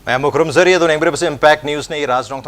Mayam Kurumzari, the name of Impact News, Rajrong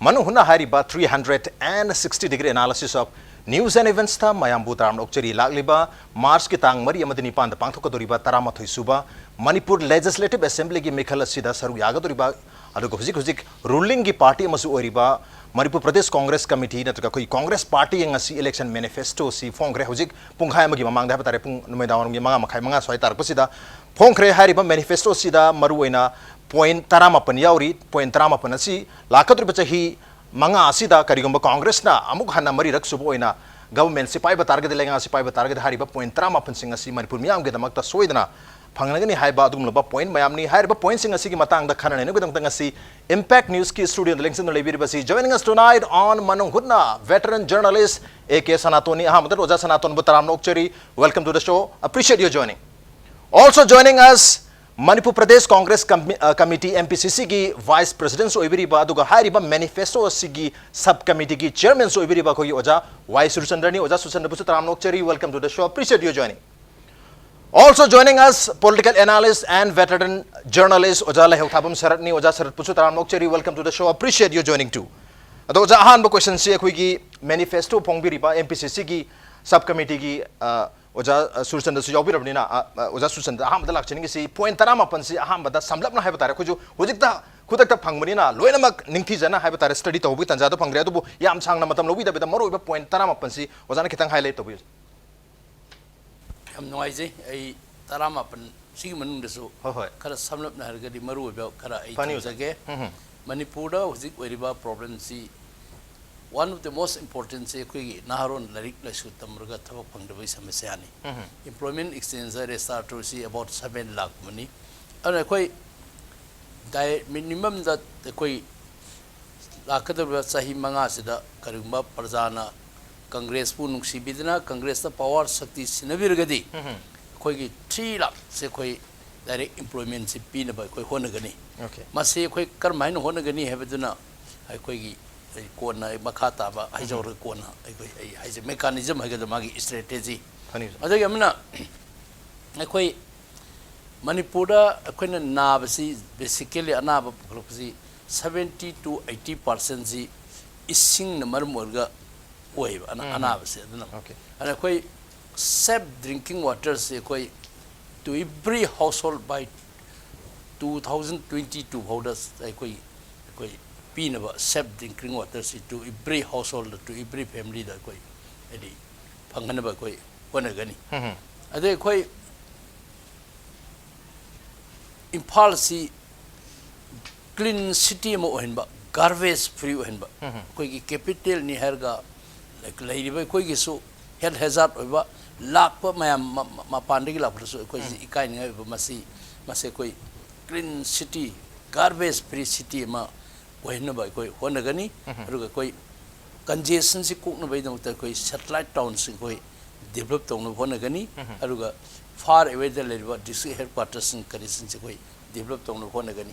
Manung Hutna Hariba 360-degree analysis of news and events. Mayam Butaram Okcheri Lagliba, Mars Kitang Maria Madinipan, the Pantokadoriba, Taramathu Suba, Manipur Legislative Assembly Mikala Sida Saru Yagadoriba, Adukuzik, ruling party Masu Oriba, Manipur Pradesh Congress Committee, Natakoi Congress Party and a election manifesto, si Fongre Huzik, Punghayamagi Mang the Hatarepung Numedan Yamanga Kaimanga Swaitar Pusida, Pongre Hariba manifesto Sida Maruena. Point taramapan yauri, point taramapan asi, lakatri bacahi manga asida karigomba Congress na amuk hana mari rak suboina government sipai ba target lenga sipai ba target hariba point taramapan singa si Manipur miyam ge damakta soidana phangnagani haiba adum loba point mayam ni haiba point singa si gi matang da khana ne gudang tangasi Impact News ki studio the links in the library basi joining us tonight on Manung Hutna, veteran journalist AK Sanatoni Ahmad Oja Sanaton Butaram Okcheri. Welcome to the show, appreciate your joining. Also joining us Manipur Pradesh Congress Committee MPCC की Vice President सोइबरीबा दुगा हारिबा manifesto सिगी subcommittee की chairman सोइबरीबा को ये ओजा Vice Suchandani ओजा Suchandra बुसु तरामनोकचेरी. Welcome to the show, appreciate you joining. Also joining us political analyst and veteran journalist ओजा लहेव थाबम शरतनी ओजा शरत बुसु तरामनोकचेरी. Welcome to the show, appreciate you joining too. अतो ओजा हान बो question से कोई की manifesto पोंगबीरीबा MPCC की subcommittee की Oja Susan the Yobirabina, Oja Susan, the Ham the Lakching, see, point Taramapansi, Aham, but the Samlapna Habitat, could you, Hudita, Kudaka Pangmarina, Loenamak, Ninkizana, Habitat, study to wit and Zato Pangredo, Yam Sang Matam with the Moro point Taramapansi, was an Akitan highlight of it. I'm noisy, a Taramapan, Siman, the so, Kara Samlap Nargadi Maru about Kara 8 years ago. Manipura was it very bad problem. See, one of the most important say Naharon Larik Lashutamurga Tavapang the Visamasiani. Employment extension start to see about 7 lakh money. And a quite minimum that the Koi Lakata Sahi Mangasida, Karumba, Parzana, Congress Punuk Sibidina, Congress the Power Sakti Sinavirgadi. Koi 3 lakh, say Koi direct employment Sipina by Koi Honagani. Okay. Must say Koi Carmine Honagani Habituna. I Koi. Kona makata ba haijaw kona ai mechanism hai ga magi strategy adai amna akoi manipura akoina nabasi basically anaba pholopsi 70 to 80% ji ising na marmorga oi anabasi aduna okay and akoi safe drinking water se akoi to every household by 2022 holders akoi Pinaba safe drinking water to every household, to every family that koi edi panghanaba koi wanagani. Ade koi impulse clean city mo ohenba garbage free ohenba koi ki capital ni herga like laiba koi ki so health hazard oiba lakpa mayam mapandigi lakpa so koi ikai ni oiba masi koi clean city garbage free city ma when by Honagani, Rugakoi congestion, cook by the satellite towns developed on Honagani, Aruga far away the labor district headquarters in Karisin developed on Honagani.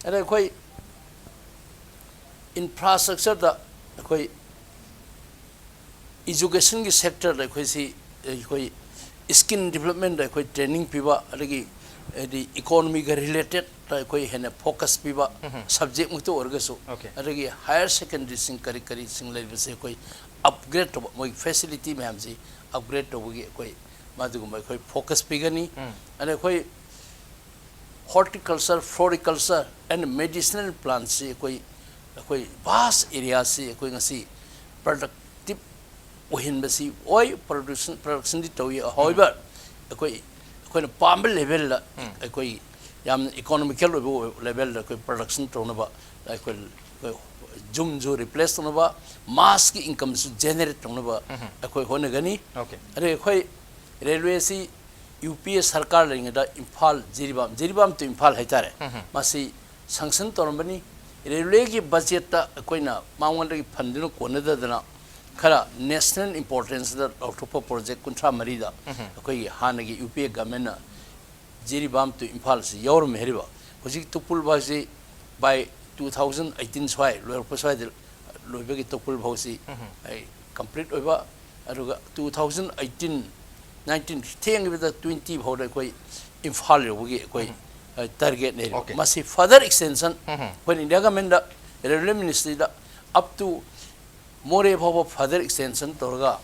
And I quite infrastructure the education sector like we see skin development like training people the economy related koi hena focus piba subject muto orgaso adagi higher secondary sing kari sing level se koi upgrade to moi facility me hamji upgrade to gi koi madugum koi focus pigani and koi horticulture floriculture and medicinal plants se koi vast area se koi ngasi productive ohin basi oil production di toy however koi palm level yam economical level production tonaba like zoom replace tonaba mass income generate tonaba honagani okay are railway si UPS sarkar lengda Imphal jiribam to Imphal haitare masi sanction torambani railway ki budget ta koina mangwanda fundino konada dana Kara national importance that October project Kuntra Marida, Koi Hanagi UPA Gamena, Jiribam to Impulse, Yor Meriba, Hojik Tupul Basi by 2018 Swai, Lower Posai, Lubeki Tupul Bosi, I complete over 2018 19 10 with the 20 Hoda Koi Imphal, Koi target ne Okay. masi further extension when India government da railway ministry da up to more of further extension torga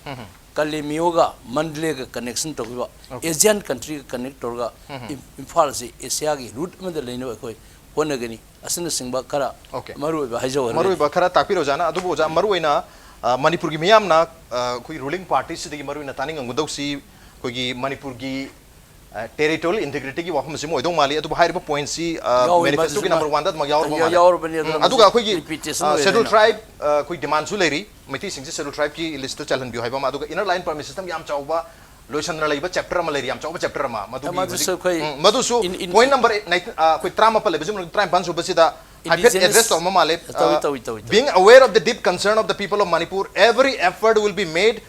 Kalimioga Mandle connection to Asian country connect torga Imphal si Asia gi route madalino koi honagani asana singba kara maru hajo maru bakara takpiro jana adu boja maru ina Manipur gi miyam na koi ruling party sidigi maru ina taning ngudau si koi gi Manipur gi territorial integrity ki wafam simo idong mali adu bahari ba point si manifesto ki number 1 da yaur bani adu ga koi gi scheduled tribe koi demand su leri meti sing scheduled tribe ki list chalan bi haiba ma adu ga inner line permit system yam chauba loisan na leiba chapter ma leri yam chauba chapter ma madu su point number koi trama pa le bijum tram ban su basida address to mamale being aware of the deep concern of the people of Manipur, every effort will be made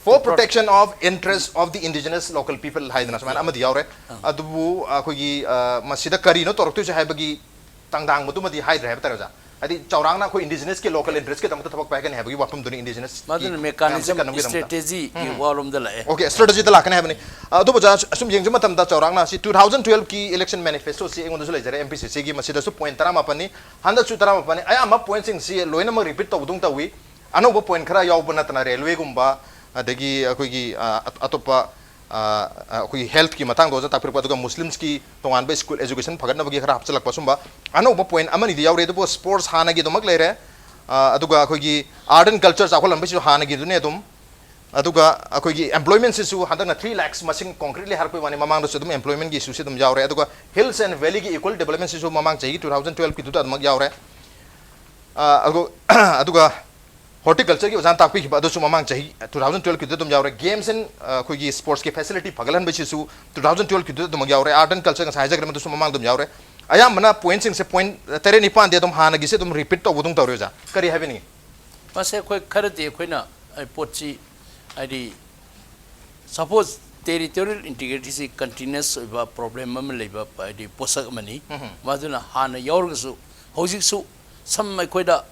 for protection of interests of the indigenous local people. Haidana man amadi yaure adubu kogi masida kari no toroktu se haibagi tangdang mutu madi haidra haib taraja adi chaurang na ko indigenous ke local interest ke tamta thapok pakan haibagi wapam duni indigenous madun mechanism strategy ki walum da la okay strategy da la kan haibani adubu ja asum jeng jama tamta chaurang na si 2012 ki election manifesto si engon su lejare MPCC ki masida su point tara mapani handa su tara mapani aya ma point sing si loina ma repeat to budung tawi ano bo point khara yaw bana tana railway gumba adagi akogi atopa akogi health ki matang doja tapir pa duga muslims ki tongan be school education phagat na bagi khara hapchalak pasumba ano ba point amani di yaure do sports hana gi domak leire aduga akogi art and culture sa kholan be su hana gi dune dum aduga akogi employment sisu hadana 3 lakhs masing concretely har pe wani mamang do dum employment gi susi dum yaure aduga hills and valley gi equal development sisu mamang chahi 2012 ki duta dum yaure aduga horticulture ki wazan takpi ki badu su mamang chahi 2012 ki dum yaure games and kogi sports ki facility pagalan be su 2012 ki dum yaure art and culture sa haja gram su mamang dum yaure ayam mana point sing se point tere ni pan de dum hana gi se dum repeat to budung tawre ja kari haveni mase koi kharati koina pochi adi suppose territorial integrity is continuous problem am leba adi posak mani maduna hana yaur su hojik su some koida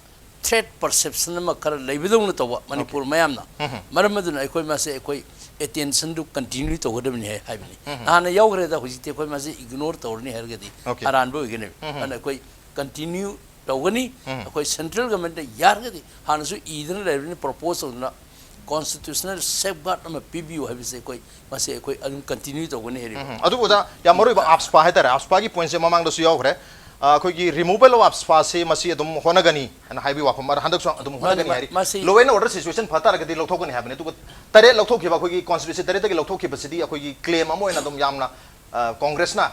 threat perception ma kar leibidong to Manipur mayamna maramaduna koi mase koi attention to continue to godam ni hai bani hana yaugre da hojite koi mase ignore tawni hergadi aran bo igene ana koi continue tawani koi central government yargadi hana su either level proposal na constitutional safeguard ama PBU have say koi mase koi adum continue to gone heri adu boda ya maroi ba apspa hai tara apspa gi point se mamang do su yaugre kogi removal of apspa se masi adum honagani and haibi wa pamar handak so adum honagani hari law and order situation phata ragadi lokthokani habne tu tare lokthokhi ba kogi constitution tare tagi lokthokhi ba sidi kogi claim amo ena adum yamna congress na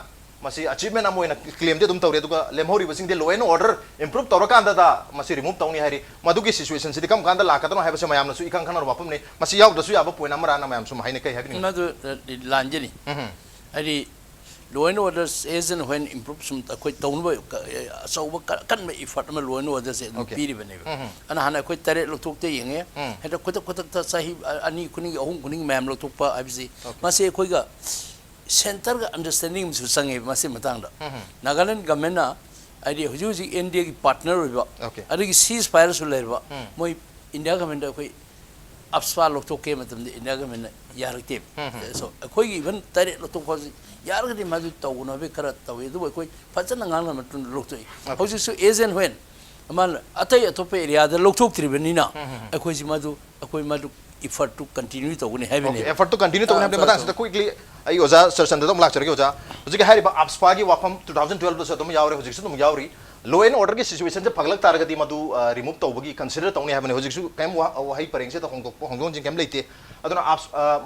masi achievement amo ena claim de dum tawre duga lemhori basing de law and order improve tawrakanda da masi remove tawni hari madugi situation sidi kam kanda lakadano haibase mayam na su ikang khanar wapam ne masi yaw da su yaba point amara na mayam su haine kai habni madu lanjeni ari law and order as and when improve some koi tawnba so kan me effort ma law and order se piri bane ana hana koi tare lokthok te yenge heda kotak ta sahi ani kuning ahum kuning mayam lokthok pa abisi masi koi ga center ga understanding su sange masi matang da Nagaland government na adi huji India ki partner hoiba adi ki ceasefire su lerba moi India government koi apspa lokthok ke matam de India government yarakte so koi gi even tare lokthok ko yargadi madu tawuna be kara tawe du koi fachana ngang na matun loktoi huji su as and when amal atai atope area da lokthok tribunina koi ji madu effort to continue to gune have effort to continue to gune matang sa quickly ai oza session da dum lecture ge oza huji ke hari ba apspa gi wafam 2012 do sa dum yaure huji su dum yauri law and order ki situation se paglak taragadi madu remove tawbagi consider tawni have ne huji su kaim wa hai pareng se to hongdong jing kam leite aduna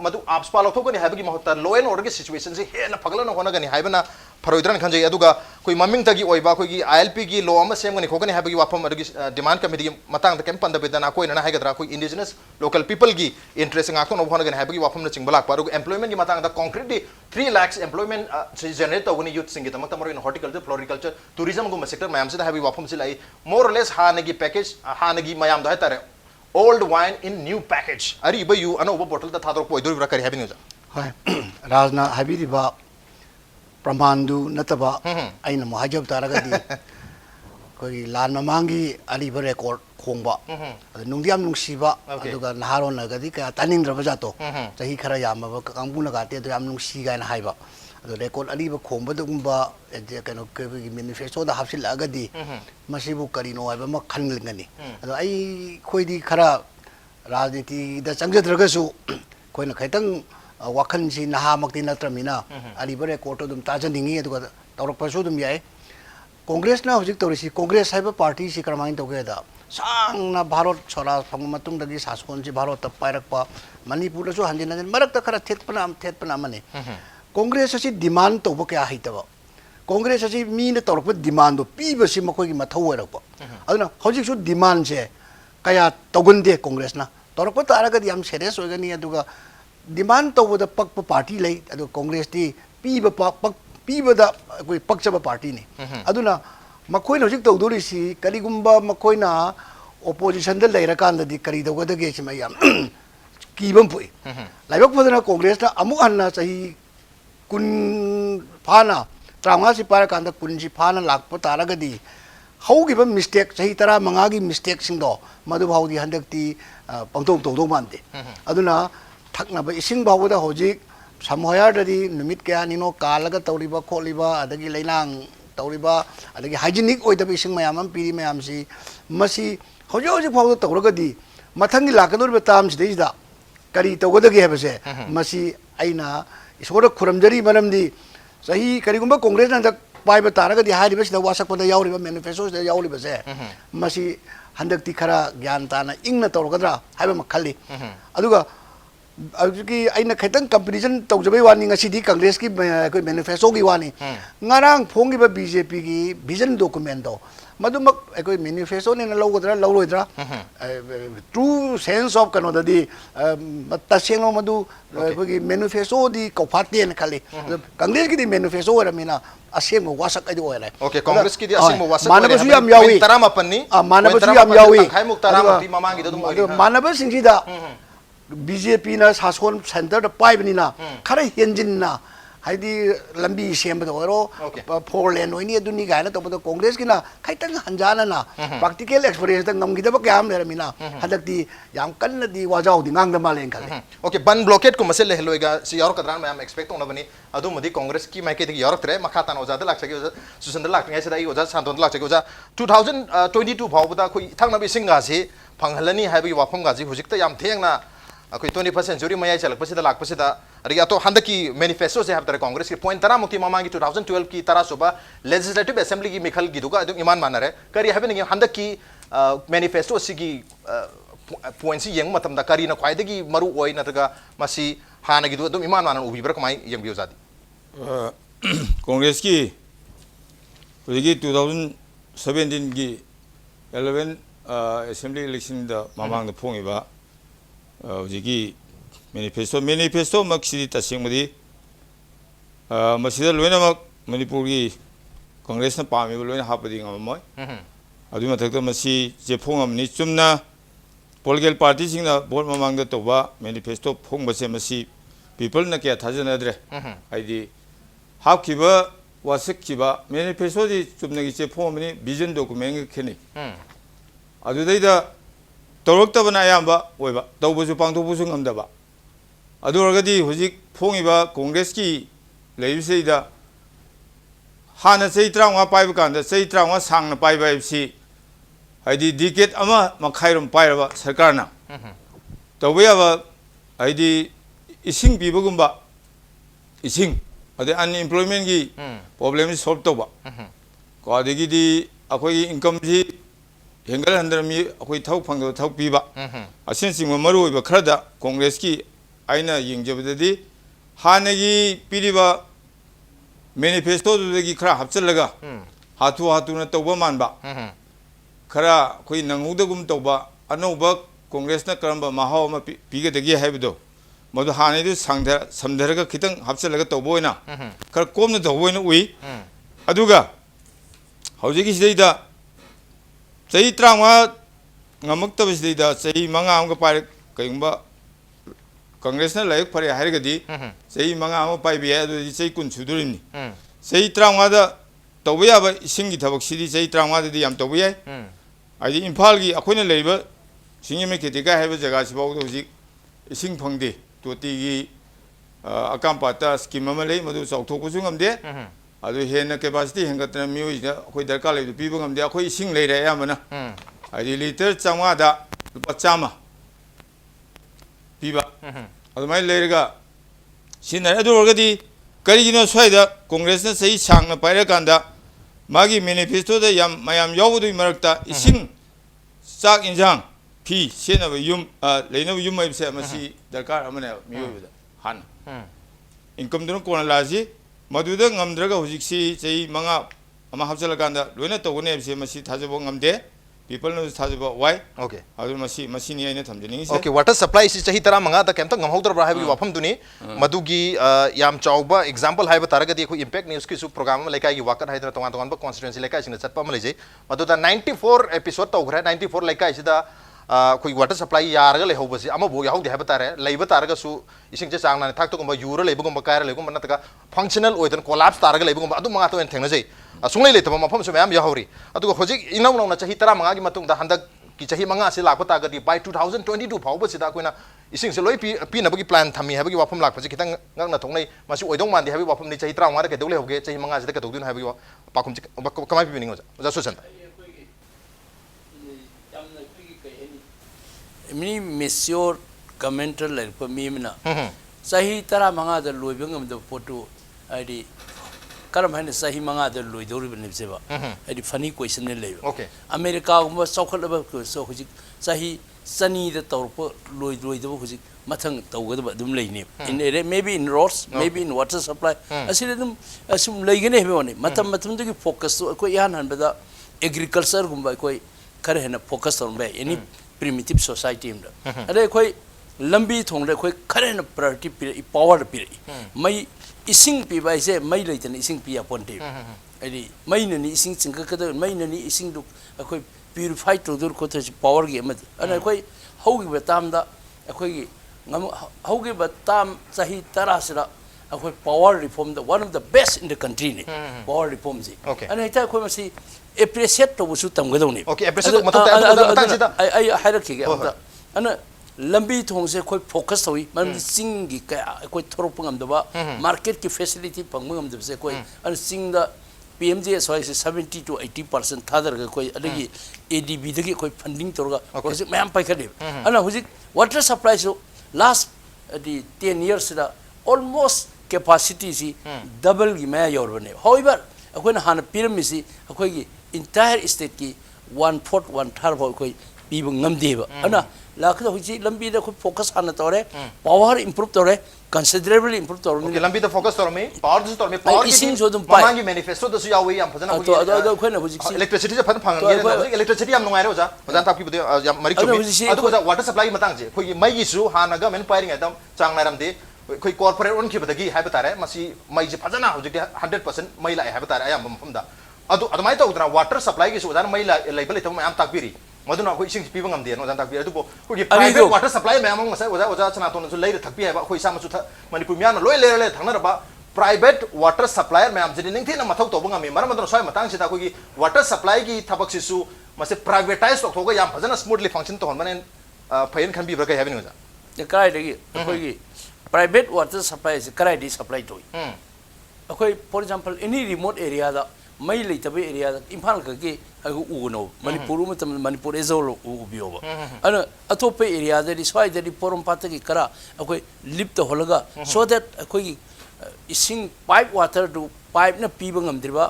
madu apspa lo thokani habagi mahota law and order ki situation se he na pagla na hona gani haibana pharoidran khanjai aduga koi maming tagi oiba koi gi ILP gi law ama sem gani khogani habagi wafam adugi demand committee matang da kam panda bedana koi na haigadra koi indigenous local people gi interest ngak to no hona gani habagi wafam na chingbalak paru employment gi matang da concretely 3 lakhs employment generate tawni youth singita matamaro in horticulture floriculture tourism gum sector mayam se habi wafam se lai more or less hanagi package hanagi mayam da tare old wine in new package ari ba you ano bottle da thador poi dori kari habini ja hai rajna habiri ba pramandu nataba aina mohajab taragadi koi lan mamangi ali ba record khongba nungdiam nungsiba aduga naharon nagadi ka taning drabaja to chahi khara yama ba kangbu na gate do yam nungsi ga na haiba record अलीब खोबदुगुंबा कनो मैनिफेस्टोदा हापसिल्लागदी मसिबु करिनो हाइबा म खनगनी अदो आई खोइदी खरा राजनीति दा चंगजद्रगसु खोइना खैतंग वाखनसी नहामक्ति नत्रमिना अलीब record दुम ताजनिंगी अदुगा तौरपसु दुम याय कांग्रेस ना हजिक तौरिसी कांग्रेस हाइबा पार्टी सी करमाइन तौगेदा सांगना भारत स्वराज फंग मतुंगदगी शासन सी भारत त पाइरकपा मणिपुर सु हंजिन हंजिन मरक खरा थेतपना मने कांग्रेस असी डिमांड तौब क्या हैतबा कांग्रेस असी मीन तौरप डिमांड पीबसी मखोगी मथौ ओरकपा अदुना हजिक सु डिमांड से कया तौगनदे कांग्रेस ना तौरप तारगदी हम सीरियस होगनी अदुगा डिमांड तौबद पक्प पार्टी लै अदु कांग्रेस ती पीब पीबदा कोई पक्षब पार्टी ने अदुना मखोइन हजिक तौदोरिसी करिगुंबा मखोइना ओपोजिशन द लैरकांददी करी दौगदगे सिमा याम कीबम पुई लाइबक फदना कांग्रेस ना अमु हन्ना सही कुन फाना त्रांगा से पार कांदा कुन जी फाना लाख तारगदी हौगिबा मिस्टेक सही तरा मंगागी मिस्टेक सिंगदो मधु भाउदी हंदकती पंगतों तौदो मानदे अदुना थकनबा इसिंग भाउदा हजिक समहयाददी निमित क्या निनो कालगा तौरिबा खोलिबा अदगी लैनांग तौरिबा अदगी हाइजीनिक ओइदबा इसिंग मयाम पीरी मयामसी मसी हजो हजिक भाउदा तौरगदी मथंगी लाकदोरबा ताम सिदैदा करी तौगदगे हेबसे मसी आइना इसोर खुरमजरी मरमदी सही करिगुंबा कांग्रेस ना पाइबा तारगदी हारिबसिदा वासकपदा यावरिबा मैनिफेस्टोदा यावरिबसे मसी हंदकती खरा ज्ञान ताना इंगना तौरगदरा हाइबा मखल्ली अदुगा अजुकी आइना खैतंग कंपटीशन तौजबे वानी ngasi कांग्रेस की कोई मैनिफेस्टो की वानी ngarang फोंगिबा बीजेपी की विजन डॉक्यूमेंट दो मधुमक कोई मैनिफेस्टो ने लौगदरा लौरोइदरा ट्रू सेंस ऑफ कनोददी तसेंगो मधु कोई मैनिफेस्टो दी कौफाते न खाली कांग्रेस की दी मैनिफेस्टो ओरमिना असेंगो वासक आइदो ओरे ओके कांग्रेस की दी असेंगो वासक मानबसु याम यावी तरामपन्नी मानबसु याम यावी खाइमुक तरामती ममांगी ददुम ओरि मानबसिंगसिदा बीजेपी ना शासन सेंटर पाइबनीना खरा हेंजिनना हाइदी लंबी सेमबदो ओरो फोर लेन ओइनी अदुनी गायना तबदो कांग्रेस किना खैतंग हंजाना ना प्रैक्टिकल एक्सपीरियंस तंग नमगिदब क्याम लेरमिना हदक्ति याम कन्नदी वाजाउदी ngang मालें खाले ओके बन ब्लॉकेट को मसे लेहलोइगा सी यार कदरान मैम एक्सपेक्ट होनबनी अदुमदी कांग्रेस की माइके दी यार तरे मखातान ओजाद लाक्सगे ओजा सुसंद लाक्टिंग ऐसे दाई ओजा सांतोन लाक्सगे ओजा 2022 फावबदा कोई थांगनबि सिंगासी फंगहलनी हाइबि वाफम गाजी हुजिकता याम थेंगना अखोई 21st सेंचुरी मयाई चलकपसिदा लाक्पसिदा अरि अतो हंदकी मैनिफेस्टो से हबतर कांग्रेस के पॉइंट तरा मुक्ति मामांगी 2012 की तरा सुबा लेजिस्लेटिव असेंबली की मिखल गिदुगा अदुम ईमान मानरे करी हबे हंदकी मैनिफेस्टो सिगी पॉइंट सी यंग मतमदा करी न ख्वाइदगी मरु ओइ नतगा मसी हाना गिदु अदुम ईमान मानन उबिबर कमाई यंग बियोजादी कांग्रेस की हुजिगी 2017 की 11 असेंबली इलेक्शन दा मामांग दा फोंगिबा हुजिगी मैनिफेस्टो मक्सिदी तसेंगमदी मसिदा लोइनमक मणिपुर की कांग्रेस न पामिबा लोइन हापदी ngममय अदु मथक्ता मसी जेफोंगमनी चुमना पोलिटिकल पार्टी सिंगना बोर्ड ममांग दा तोबा मैनिफेस्टो फोंगबसे मसी पीपल न क्या थाजनद्रे आइदी हापखिबा वासखिबा मैनिफेस्टो दी चुमनगी जेफोंगमनी विजन डॉक्यूमेंट खेनि अदुदैदा तौरक्तबना याम्बा ओइबा तौबसु पांथोबसु ngमदबा अदुरगदी हुजिक फोंगिबा कांग्रेस की लेबिसेदा हाना सही त्रांगा पाइब कांदा सही त्रांगा सांगना पाइबा एफसी हाइदी डिकेट अमा मखाइरम पाइरबा सरकारना तौबयाबा हाइदी इसिंग पीबगुंबा इसिंग अदे अनएम्प्लॉयमेंट की प्रॉब्लम सॉल्व तौबा कादिगिदी अखोई इनकम जी हेंगल हंदरमी अखोई थौ फंगदो थौ पीबा असिन सिंग मरुइबा खरदा कांग्रेस की आइना यंगजबददी हानगी पीरिबा मैनिफेस्टो दुदगी खरा हपचलगा हाथुना तौबा मानबा खरा कोई नंगुदगुम तौबा अनौबा कांग्रेसना करंबा माहाव मा पीगदगी हाइबदो मदु हानेदु समधरगा खितंग हपचलगा तौबोइना खरा कोमना तौबोइना उई अदुगा हौजिगी सिदैदा सही त्रांगा ngमक्तबसिदैदा सही मंगा amga पाइ कयंबा कांग्रेस ने लाइक फरे हारगदी सही मंगा am पाइबे अदुदि सही कुन सुदुरिनी सही त्रांगा दा तौबयाबा इसिंगी थबक सिदि सही त्रांगा दि याम तौबयाय आदि इम्फाल की अखोइना लेबा सिंगमे केतिका हाइबा जगह सिबाव हुजिक इसिंग फंगदे तोती की akam pata scheme ama lei madu chawthok ku sungam de adu hena capacity hengatna mioi da khoi darkar le pi bangam de khoi sing lei re amana ai liter changwa da lupa chama piba adu mai leirga sinna adu orgadi karigino swaida congress na sei changna paira kanda magi manifesto da yam mayam yawdu marakta ising sak injang pi sena yum leina yum mai se masi darkar amana mioi da han income dun kona laji maduda ngamdraga hujiksi sei manga ama hapsala kanda loina togone se masi thajabo ngamde people no thajabo why okay adu masi ni aina thamjani se okay water supply si chahi tara manga da kemta ngamhaudur bra habi wafam duni madugi yam chauba example haiba taragadi ko impact news ki su program lekai gi wakan haidra tongan tongan ba constituency lekai sina chatpa ma leje maduda 94 episode to gra 94 lekai sida कोई water supply यारगा लेहौबसी अमा बो याहौदे हाबा तारे लेबा तारगा सु इसिंग जे चांगना थाक तो गम euro लेबगम कायर लेबगम नतका फंक्शनल ओइदन कोलैप्स तारगा लेबगम अदु मंगा तो एन थेंगना जै सुंगले लेतबा मफम सु मैम याहौरी अदु होजिक इनाउ नौना चाहि तरा मंगा gi matung da handak ki chahi manga se lakpa ta gadi by 2022 phawba sida koina ising se loi pi na bagi plan thami habagi wafam lakpa ji kitang ngak na thongnai masu oidong mandi habi wafam ni chahi tara manga ke dogle hoge chahi manga sida ke dogdun habi wa pakum kamai pi ningo ja susan mini monsieur commenter like for me na sahi tara manga da loibeng da photo id karam hain sahi manga da loidori bne seba id funny question ne le okay america gumba sokhat ba ko so huji sahi sani da torpo loidoi da huji mathang tawga da dum leini in maybe in roads maybe in water supply asile dum asum leigene hebe woni matam matam da focus ko yan han ba da agriculture gumba ko kar hena focus on ba any primitive society imda ade koi lambi thongre koi kharen priority pi power pi mai ising pi bai se mai leitan ising pi apon te adi mai ni ising chingka kada mai ni ising du koi purify to dur ko the power ge ma ana koi hogi batam da koi ngam hogi batam sahi tarasra koi power reform the one of the best in the country ni power reform ji ana ita koi masi appreciate to busu tamgadau ni okay appreciate mata ta ai hierarchy ga ana lambi thong se koi focus hoyi man sing gi ka koi thorop ngam da ba market ki facility pang ngam da se koi ana sing da pmj so 70 to 80% thadar ga koi adagi adb da gi koi funding torga project mayam pai khade ana hujik water supply so last the 10 years da almost capacity si double gi ma yor bane however akoina hana pyramid si akoi entire state ki 1/4 1/3 ho koi piba ngamdeba ana lakha hoji lambi da ko focus hana tore power improve tore considerably improve tore okay lambi da focus tore me power ising so dum mangi manifesto da su yawi yam phajana hoji khoina hoji electricity ja phan phang ge electricity yam nungai ro ja ojan tak pi bude yam mari chumi adu ja water supply matang je khoi mai gi su hana ga men firing adam chang nairam de khoi corporate on ki badagi hai batare masi mai je phajana hoji 100% mai lai hai batare ayam mafam da adu admai ta udra water supply gi su ojan mai lai bale tam am tak piri maduna khoi ising pi bangam de no jan tak piri adu bo khoi private water supply me among sai oja chana ton su lai thak pi hai ba khoi sam su manipur myan loi le thangna ba private water supplier me am jini ning thina mathau to bangam maram maduna soi matang sita khoi water supply gi thabak si su mase privatize to thoga yam phajana smoothly function to hon manen phain khan bi bra kai having ja kai de gi khoi gi private water supply is karai di supply to akoi for example any remote area da mai leitabe area da imphal ka ge u no manipur matam manipur ezol u bioba ana atope area da swai da porom pata gi kara akoi lip to holaga so that akoi ising pipe water to pipe na piba ngamdriba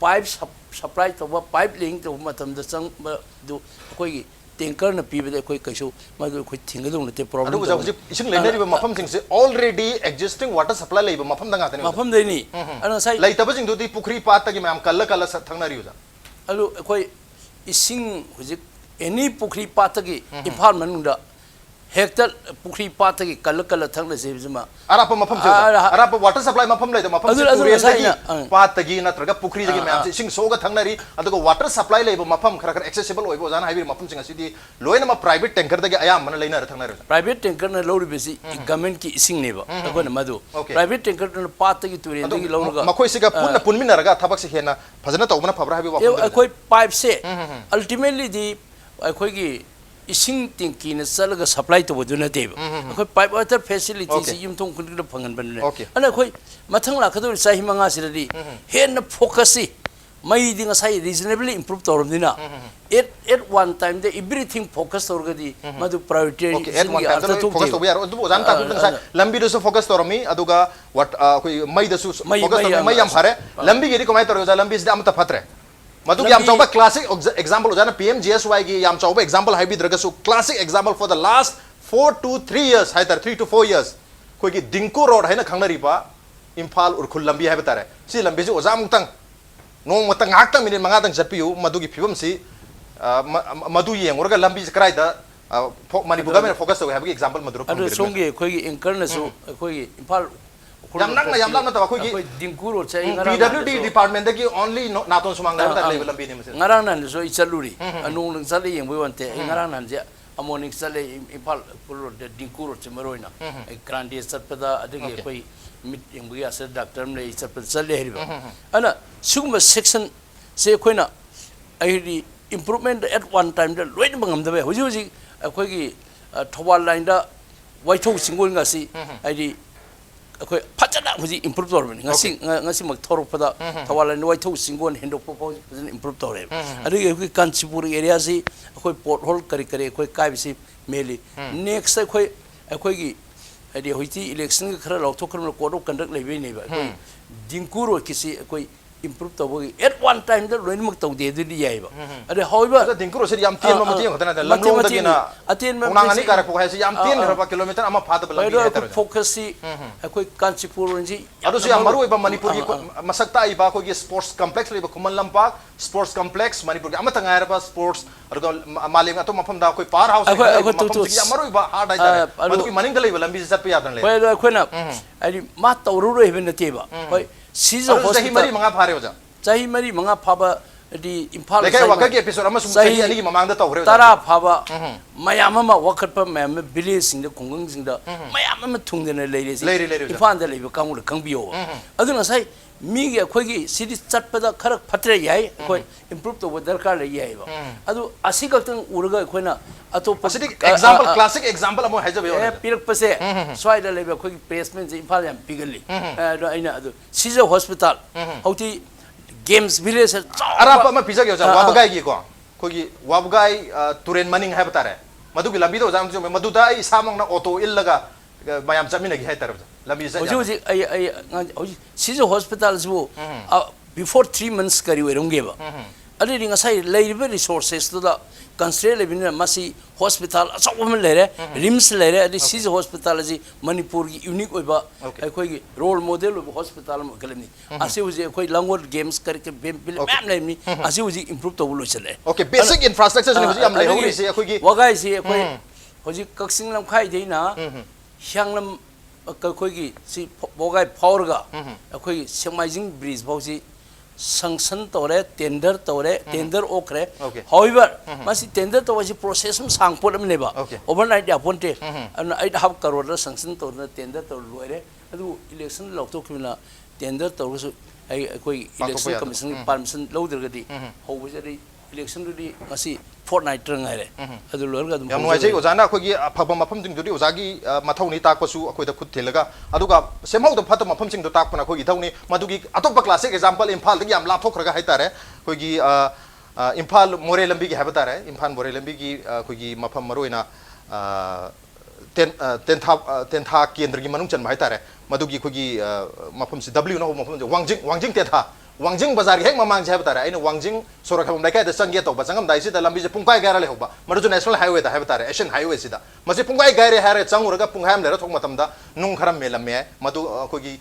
pipe supply to ba pipe link to matam da sang du akoi gi tanker na piba da koi kaisu ma do koi thinga dong te problem adu ja ising lenari ba mafam sing se already existing water supply leiba mafam da ngata ni mafam dai ni ana sai leitaba jing do di pukhri pat ta gi mam kalla kalla thangna ri uja adu koi ising hujik any pukhri pat ta gi imphal manung da hector pukhri pat ta gi kalla kalla thangna se jima arapa mafam se arapa water supply mafam leida mafam se pure sa gi pat ta gi natraga pukhri gi mam se ising soga thangna ri adu water supply leiba mafam khara khara accessible oibo jana haibir mafam sing asidi loina ma private tanker da gi ayam man leina thangna ri private tanker na lori besi government ki ising neba akona madu private tanker na pat ta gi turen gi lawga makoi siga punna punmina raga thabak se hena phajana tawbana phabra habi wa akoi pipe se ultimately di akoi gi ising tingki na salaga supply to boduna teba khoi pipe water facility si yum thong kun phangan ban ne ana khoi mathang la khadu sahi manga siradi hen na focus si mai ding sai reasonably improve torom dina at one time the everything focus torgadi madu priority at one time focus to yar du jan ta kun sai lambi do so focus toromi aduga what khoi mai da su focus to mai yam phare lambi gi komai torga lambi is amta phatre madu yam chauba classic example jana PMGSY gi yam chauba example haibi dragasu classic example for the last 4 to 3 years haidar 3 to 4 years koi gi dingku road haina khangnari ba imphal urkhul lambi haiba tare si lambi ji ojam tang nong matang ngak minute manga tang japiu madu gi phibam si madu yeng urga lambi krai da manipur government focus to have example madu adu songi koi gi incarna su koi gi imphal yam nak ta koi gi dingkuro chai PWD department da gi only naton sumang da ta level lambi ni mase ngarang nan so ichaluri anung lung sale yeng boi wante ngarang nan je amonic sale imphal pulo de dingkuro chemaroina grande satpada adigi koi mit yeng boi asa doctor ne satpada sale heriba ana sugma section se koina ai improvement at one time da loin bangam da hoji hoji koi gi thawal line da waithau singol ngasi ai akhoi phajana huji improve tormani ngasi mak thorpada thawala noi thau singon hendo po improve tore ari akhoi Kanchipur area si akhoi port hole kari akhoi kai bisi meli next akhoi gi adi hoiti election khara lok thokram ko do conduct lebi nei ba akhoi dingkuro kisi akhoi improve to bogi at one time da loin mak tau de di yai ba ade hoiba dingkuro se yam tien ma tiang khotana lamlong da gina atin ma nangani kar ko haisi yam tien hara kilometer ama phat bala bi heter focus si akhoi Kanchipur ji adu se maru ba manipur gi masakta ai ba ko gi sports complex le ba kumal lampak sports complex manipur gi ama tanga ba sports adu maling ato mafam da koi power house akhoi tu maru ba hard ai adu ki maning da le ba lambi sat pe yadan le oi akhoi na ai ma tawru ro heben te ba oi Siza hospital mari manga phare hoja chahi mari manga phaba di imphal lekai waka ki episode ama sum chahi ani gi mamang da tawre tara phaba mayam ama wakat pa mayam village sing da khungung sing da mayam ama thungdena leire si imphal da leiba kamul khangbiyo aduna sai mi gi khoi gi city chatpada kharak phatre yai khoi improve to darkar le yai ba adu asikatang urga khoina ato example classic example amo hajabe pirak pase swai da lebe khoi placement imphal yam pigali ado aina adu siza hospital hauti games village arapa ma pizza ge ja wabagai gi ko khoi gi wabagai turen maning ha batare madu gi labi do jam jo madu da ai samang na auto illaga mayam chamina gi ha tar labi sa hoji ai siza hospital su before 3 months kari werunge ba adi ringa sai leibe resources to da consider lebina masi hospital asawam lere rims lere adi siza hospital ji manipur gi unique oiba khoi gi role model of hospital mo kalani ase hoji khoi language games karke map naimni ase hoji improve to bulo chale okay basic infrastructure ni hoji am le hori se khoi gi wagai se khoi hoji kaksing lam khai deina hyanglam khoi gi si wagai phaurga khoi semaijing bridge bauji sanction tore tender okre however masi tender to was process sang podam neba overnight ya ponte and 8.5 crore sanction to tender to loire adu election lokto kimna tender to so ai koi election commission permission lowdergadi hobujari election di masi fortnight rangaire adu lorga dum yam noi jai ojana khoi gi phaba mafam jing duri ojagi mathau ni tak pasu khoi da khut thelaga aduga semhau da phata mafam jing do tak pana khoi gi thau ni madugi atop classic example imphal da yam la thokraga haitare khoi gi imphal more lambi gi habatare imphal more lambi gi khoi gi mafam maroina ten tha kendra gi manung chan haitare madugi khoi gi mafam si w no mafam wangjing Wangjing bazar hek mamang jai batara aina wangjing sora khabam dai kai da sangye to basangam dai si da lambi je pungkai gara le hoba maru national highway da hai batara asian highway si da masi pungkai gaire hare changuraga pungham le ra thok matam da nung kharam me lamme madu ko gi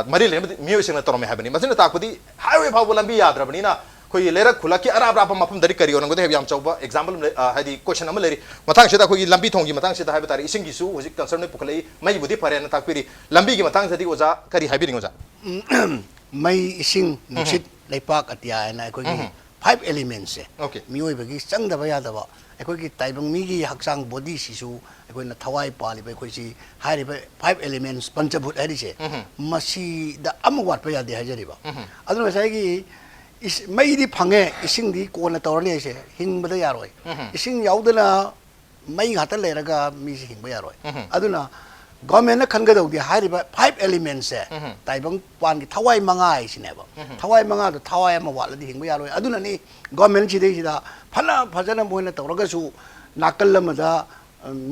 mari le miyo sing na torme habani masina takudi highway phaw lambi yadra bani na koi lera khula ki arab rap mapam dari kari onang de yam chauba example hadi question am leri matang sida koi lambi thongi matang sida hai batari ising gi su hojik concern ne puklei mai budi pare na takpiri lambi gi matang sadi oja kari haibiri oja mai ising nusit leipak atia na ko gi 5 elements se mioi bagi sang da ba da ba ko gi taibang mi gi haksang body sisu ko na thawai pali ba ko si hari ba 5 elements panchabhut hari se masi da amwat pa ya de hajari ba adu sai gi mai di phange ising di ko na torne se hing ba da yaroi ising yaudana ไม่งัดเลยแล้วก็มีสิ่งไม่อร่อยอันนั้นก็เมนขันกระดูกที่หายไป five elements แต่บางวันที่ทวายมังง่ายสิเนี่ยบ่ทวายมังง่ายตัวทวายมาวัดแล้วที่สิ่งไม่อร่อยอันนั้นนี่ก็เมนชิดชิดาพันละพันละมวยนั่นตัวเราก็สู้นักเล่นมาได้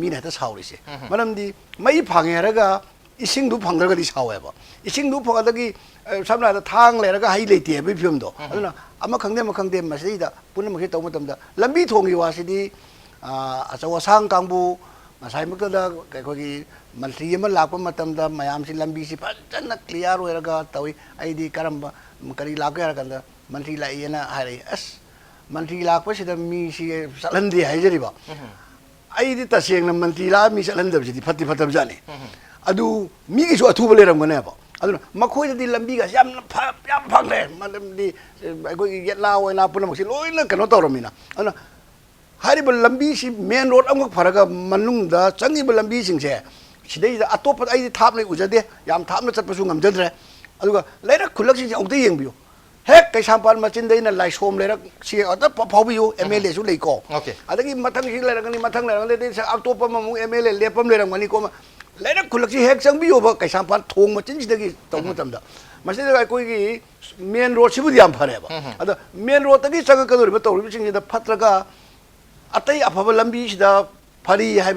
มีเนี่ยจะเช่าเลยสิมันดีไม่พังเงี้ยแล้วก็อีสิ่งดูพังแล้วก็ที่เช่าเองบ่อีสิ่งดูพังแล้วก็สำหรับทางเลยแล้วก็ให้เลยเตี้ยไปพิมพ์ตัวอันนั้นอามาขังเดียมาขังเดียมาสิดาปุ่นมาคิดตัวมาทำได้ลำบีทงอยู่ว่าสิดีอาจจะว่าสร้างกังบูมาใช้มันก็ได้ก็คือมันที่มันหลักว่ามาทำได้มายามสิลำบีสิพันจันนักเคลียร์ไว้แล้วก็ตัวไอ้ดีการมันมันก็ดีหลักก็อะไรกันได้มันที่ละเอียดนะอะไรมันที่หลักว่าสิได้มีสิสันดีให้จะดีบ่ไอ้ที่ตัดเสียงนั้นมันที่ละมีสันดีแบบสิพัฒน์จานี่อะดูมีกี่ส่วนทุบเลยรังกันเนี่ยบ่อะดูมาคุยจะดีลำบีกันย้ำพังเลยมันดีไอ้ก็ยัดลาวไอ้ลาวปุ่นมาสิลอยเลยกันโน้ตตัวเรามีนะอันนั้นhari berlambi si main road amuk paraga manung da changi berlambi singse sidai da atop ai thap le ujade yam thap na chatpasu ngamjadre aduga leira khulak si ongte yengbiu hek kai sampal machin dei na lai som leira si ata phaubiu mla su lei ko adagi mathang si leira ngani mathang leira ngale dei atop mamu mla lepam leira ngani ko leira khulak si hek changbiu ba kai sampal thong machin sidagi tong tamda masida kai koi gi main road si bu yam phare ba ada main road tagi changa ka dori ba tori sing da phatraga अतई अफब लंबी फरी है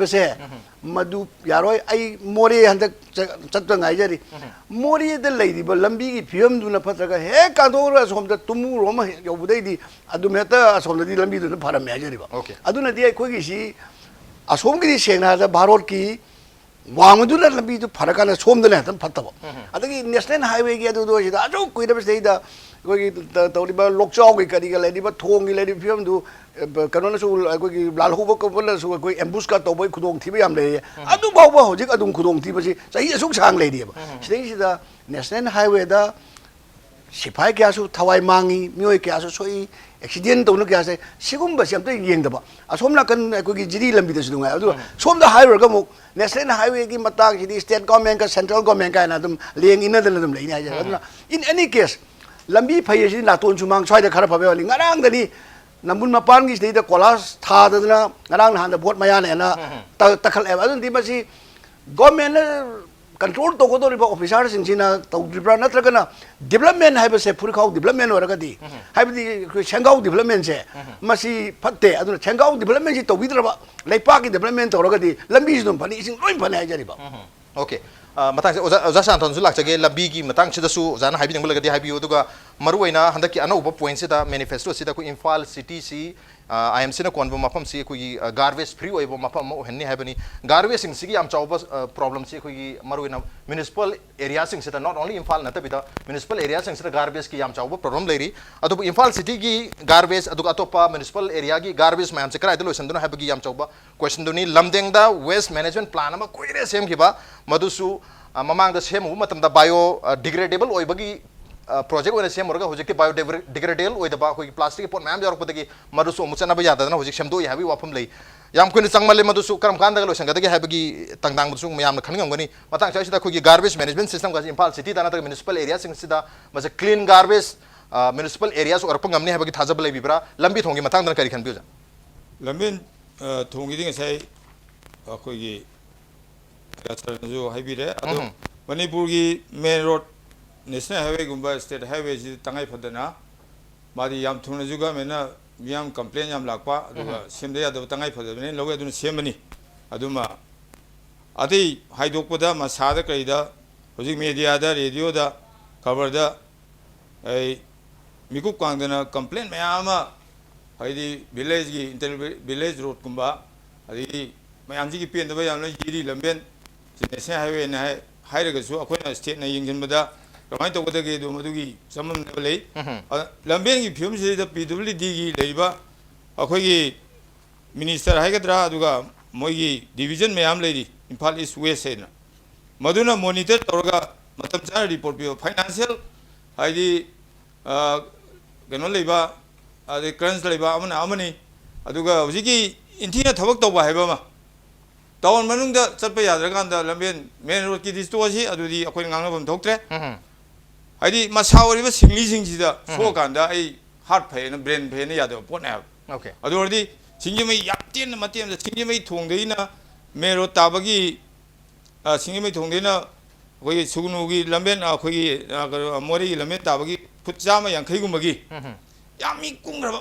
मधु यारोय आई मोरे हंदक चत्व गाइजरी मोरे लंबी की फिवम फतरग हे कादोर असोम तुमु रोम यौबुदैदी अदुमेत असोमदी लंबी form हाइजरीब अदुनदी अखोगी Asom की सेंगना भारत की वांगदुना लंबी फरकाना सोमदने हतन फतब अदगी नेशनल हाईवे की अदुदो सिदा अजो कुइदबसेदा कोई तौरीबा लोकचाव की करी लेदीबा थोंग की लेदी फिवम दु कनोनसु कोई लालहुबा कोबलसु कोई एम्बुस का तौबई खुदोंग थिबा याम ले अदु बावबा होजिक अदुम खुदोंग थिबसी सही असुक सांग लेदीबा सिदैसिदा नेशनल हाईवे दा सिपाही क्यासु थवाई मांगी मियोय क्यासु सोई एक्सीडेंट तौन क्यासे सिगुम्बसी अमते येंगदबा असोम नाकन कोई जिरी लंबी दसु दुंगा अदु सोमदा हाईवे का मुक नेशनल हाईवे की मताक सिदी स्टेट गवर्नमेंट का सेंट्रल गवर्नमेंट का ना तुम लेंग इनदन तुम लेनी है अदुना इन एनी केस लंबी फैसी नातोन सुमांग स्वाइद खरा फबेवाली ngarangdani namun mapan gi sida kolas tha dadna ngarang han da bot mayane na takhal e adun di masi government control to godo riba officer sing sina to dibra natragana development haiba se puri khau development oraga di haiba di chengau development se masi phatte adun chengau development si to bidraba leipa ki development to oraga di lambi dum phani sing loi phani ajariba okay matang oza san thon zulak chage lambi gi matang chida su zana haibi nang lagadi haibi oduga maruina handaki anoba point sida manifesto sida ku Imphal city si IMC na konbo mapam si ku garbage free oibo mapam mo henni haibani garbage sing sigi am chawba problem si ku maruina municipal area sing sida not only Imphal na tabida municipal area sing sida garbage ki am chawba problem leiri adu Imphal city gi garbage adu atopa municipal area gi garbage mayam se krai delo sanduna haibagi am chawba question duni lamdeng da waste management plan ama koire sem kiba madusu mamang da sem matam da biodegradable oibagi project wana sem orga hojik biodegradable oidaba koi plastic pot mayam jarok patagi madusu muchana ba yada na hojik sem do yabi wafam lei yam kuin changmale madusu karam kan da lo sanga da habagi tangdang musu mayam na khaningam gani matang chai sida koi garbage management system ga Imphal city da na ta municipal area sing sida mas clean garbage municipal areas or pangamni habagi thajab lei bibra lambi thongi matang da kari khan biuja lambi thongi ding sai koi gi जो हाईबीरे अदो मणिपुर की main road national highway गुम्बा state highway जी तंगाई फदना मादी याम थुना जुगा मेना याम complain याम लाकपा अदुगा सेमदे यादव तंगाई फदबने लोगे अदुन सेमनी अदुमा अदि हाइदोकपदा मसादा कइदा होजिक media दा रेडियो दा खबर दा ए मिकुप कांगदना कंप्लेन मयामा हाइदी विलेज की इंटर विलेज रोड गुम्बा अदि मयाम जी की पेनदबा याम जिरी लंबेन नेशनल हाईवे ना हाइरगसु अखोना स्टेट ना यिंगजनबदा कमाय तोगदगे दो मदुगी समम नबले लंबेन की फिल्म से पीडब्ल्यूडी की लेबा अखोगी मिनिस्टर हाइगद्रा अदुगा मोगी डिवीजन मयाम लेरी इम्फाल ईस्ट वेस्ट है ना मदुना मॉनिटर तोरगा मतम चार रिपोर्ट पियो फाइनेंशियल हाइदी गनो लेबा अदे करंस लेबा अमना अमनी अदुगा हुजिकी इंटिना थबक तोबा हाइबा टाउन मनुंग दा चटप यादरकान दा लंबेन मेन रोड की डिस्टोसी अदुदी अखोय ngangnabam thoktre हाइदी मसावरिबा सिंगली सिंगसिदा सोकान दा ai heart pain brain pain yado pon have okay अदुरदी सिंजमई याप्तेन मतेम सिंजमई थोंगदेना मेरो ताबगी सिंजमई थोंगदेना कोई सुगनुगी लंबेन कोई मोरी लंबेन ताबगी फुचामा यांखैगुमगी यामी कुंग्रब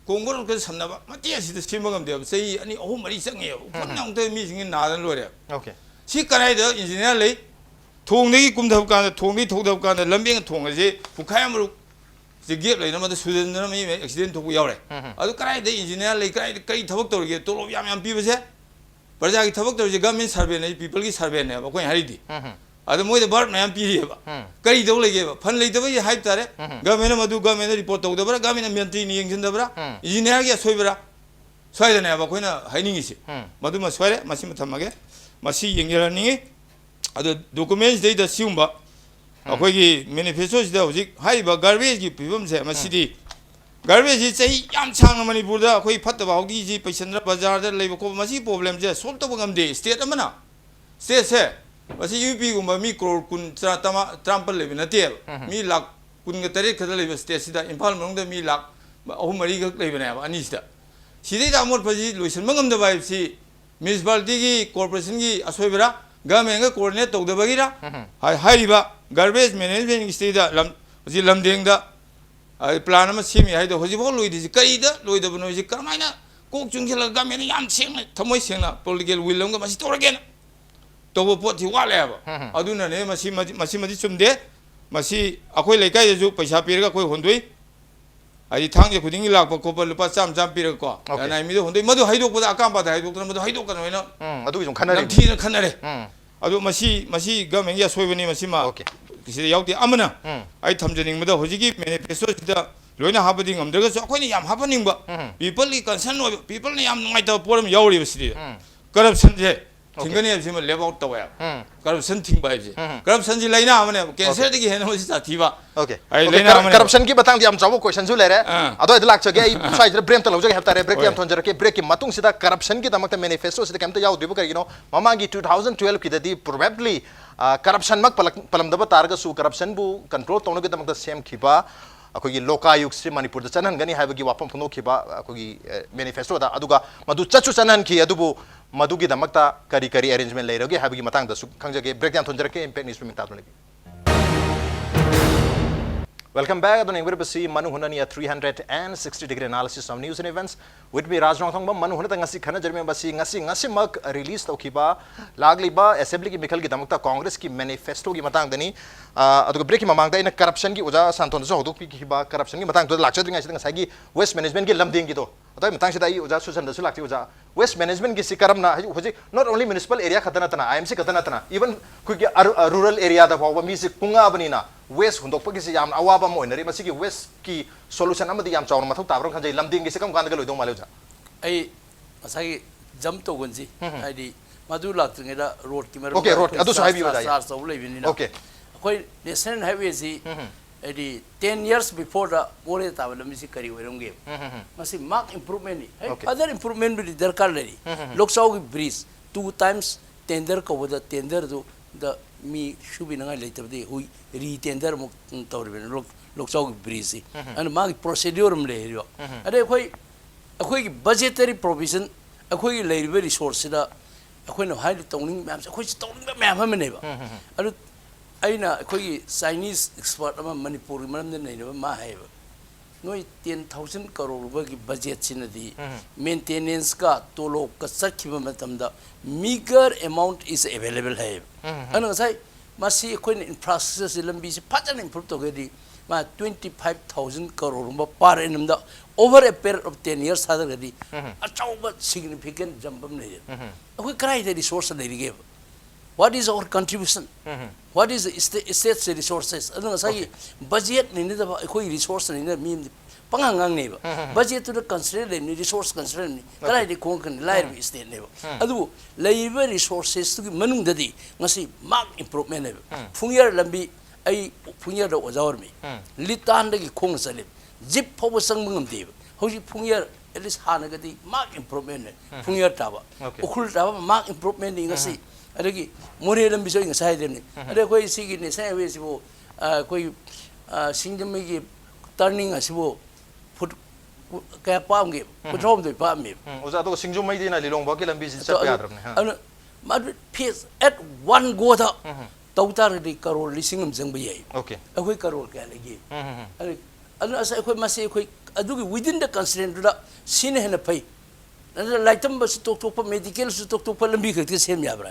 कुंगर के सन्नबा मते असिद सिमगम देब सही अनि अहु मरी चंगे फन्नांगते मी सिंग नादन लोरे ओके सी कराइद इंजीनियर ले थोंगदेगी कुमधब कान थोंगी थोदब कान लंबेन थोंगजे फुखाय मरु जे गेप लेना मते सुदेंद्र मी एक्सीडेंट थोक यावरे अदु कराइद इंजीनियर ले कराइद कई थबक तोरगे तोलो याम याम पीबसे प्रजा की थबक तोरजे गवर्नमेंट सर्वे ने पीपल की सर्वे ने कोई हारिदी अदु मोइद बर्ड मैम पीरिएबा कई दौ लेगेबा फन लेदबा ये हाइप तारे गवर्नमेंट मदु गवर्नमेंट रिपोर्ट तौदबरा गवर्नमेंट मेंत्री नि यंगजनदबरा इंजीनियर के सोइबरा सोइदनेबा कोइना हाइनिंगिसे मदु म सोइरे मसी मथमगे मसी यंगेरानि अदु डॉक्यूमेंट्स दे द सिउंबा अखोगी मैनिफेस्टो सिदा हुजिक हाइबा गार्बेज की पिबम से मसीदी गार्बेज जी चई याम सांग मणिपुर दा अखोई फतबा हौगी जी पैसंद्र बाजार दा लेबा को मसी प्रॉब्लम जे सोल्व तब गमदे स्टेट अमना स्टेट से मसी यूपी गुम्बा मी करोड़ कुन ट्राम्पल लेबे नते मी लाख कुन ग तरे खदा लेबे स्टेट सिदा इम्फाल मंग दा मी लाख अहु मरी ग लेबे ना अनि सिदा सिदे दा मोर फजी लोइसन मंगम दा बाइब सी म्युनिसिपालिटी की कॉर्पोरेशन की असोइबरा गवर्नमेंट ग कोऑर्डिनेट तौदबगिरा हाइरिबा गार्बेज मैनेजमेंट स्टेट दा लम जी लमदेंग दा प्लान अमा सेमी हाइदो होजि बो लोइदि कईदा लोइदबनो जी करमाइना कोक चुंगसेल गवर्नमेंट याम सेंग थमोय सेंगना पॉलिटिकल विल लंग मसी तोरगेना तब पोती वालेबा अदुनने मसी चुमदे मसी अखोई लेकाय जु पैसा पीरगा कोई होंदोई आई थांगे खुदिंग लाख कोप लुपा चाम चाम पीरगा को नाइ मिदो होंदोई मदु हाइदोकपदा अकामपदा हाइदोकतना मदु हाइदोकनोइना अदु जों खनरे नमथीना खनरे अदु मसी गवर्नमेंट या सोइबनी मसी मा ओके किसी याउती अमना आई थमजनिंग मदा होजिगी मैनिफेस्टो सिदा लोइना हाबदि ngमदगसो अखोइनि याम हाबनिंगबा पीपल की कंसर्न ओइ पीपल ने याम नंगाइता पोरम यावरिबा सिदि करप्शन जे थिंगने अब लेव आउट तब करप्शन थिंग करप्शन जी लेना हमने कैंसर की है नोसी साथीबा ओके लेना करप्शन की बतांग दियाम चावो क्वेश्चन जु लेरे अदो इदलाक चगे आई साइड ब्रेम त लौजगे हफ्तारे ब्रेक याम थोंजर के ब्रेक की मतुंग सिदा करप्शन की तमक मैनिफेस्टो सिदा केमते याव दिबो करिनो ममांगी 2012 की ददी प्रोबेबली करप्शन मक पलमदब तारगसु करप्शन बु कंट्रोल तौनगे तमक सेम खिबा अखोगी लोकायुक्त से मणिपुर द चनहनगनी हाइबगी वाफम फोंदोखिबा अखोगी मैनिफेस्टो दा अदुगा मदु चचु चनहनखि अदुबु मदुगी दमकता करी करी अरेंजमेंट लेरोगे हाइबगी मतंग दसु खंजगे ब्रेक डाउन थोंजरके इंपैक्ट न्यूज़ में तादुलगी Welcome back. Adon ingwer basi Manung Hutna ni 360-degree analysis of news and events. With me Raj Nongthong bam Manung Hutna ngasi khana jarme basi ngasi mak release taukiba lagliba assembly ki mikhal ki damukta Congress ki manifesto ki matang dani aduga break ki mamang da ina corruption ki uja santon so hoduk ki ba corruption ki matang to lakchadringa sidang sagi waste management ki lamding ki to atoi matang sida I uja susan da su lakti uja waste management ki sikaram na hoji not only municipal area khatana tana IMC khatana tana even ku ki rural area da bawa mi si punga bani na West hundok pagi si yam awaba mo inari masigi West ki solution amadi yam chawna mathau tabron khanjai lamding gi se kam kan ga loidong malu ja ai masagi jump to gonji ai di madu lak tringe da road ki mer okay road adu so highway da sar so le bin na okay koi national highway si ai di 10 years before da more ta wala mi si kari oirom ge masi mark improvement ni other improvement bi darkar le loksau gi bridge 2 times tender ko wada tender do the mi shubi nanga leitabdi hui re-tender muk tawribin loksau bridge and mag procedure le heriyo ade akhoi ki budgetary provision akhoi ki leibe resource da akhoi no high tawning map akhoi tawning map ha mane ba adu aina akhoi Chinese expert ama Manipur maram de nei ma hai ba noi 10,000 crore ba ki budget sinadi maintenance ka tolo ka sakhiba matam da meager amount is available hai ana sai masi akhoi infrastructure lambi se phajan improve to gedi ma 25,000 crore ba par annum da over a period of 10 years hadar gedi achauba significant jump am nei akhoi krai the resource nei ge what is our contribution what is the state's resources ana sai budget ni da akhoi resource ni da mi pangangang nei ba budget to the consider ni resource consider ni krai de kon kan lair bi state nei ba adu laiba resources to manung da di ngasi mark improvement nei phungyer lambi ai phungyer da ojawar mi litan da gi khong salim zip phob sang mangam de hoji phungyer at least hana ga di mark improvement nei phungyer ta ba okhul ta ba mark improvement ni ngasi adagi more lambi so ngai sai dem ni ade koi sigi ni sai we sibo koi singjam gi turning asibo foot kaya paam ge kutrom doi paam me oza to singju mai dina lilong ba ki lambi si chap ya drabne ha anu madu face at one go da tautar di karol lisingam jang ba yai okay akoi karol kaya lagi anu asa akoi masi akoi adu within the constraint da sine hena pai laitam ba su tok tok pa medical su tok tok pa lambi khati sem ya bra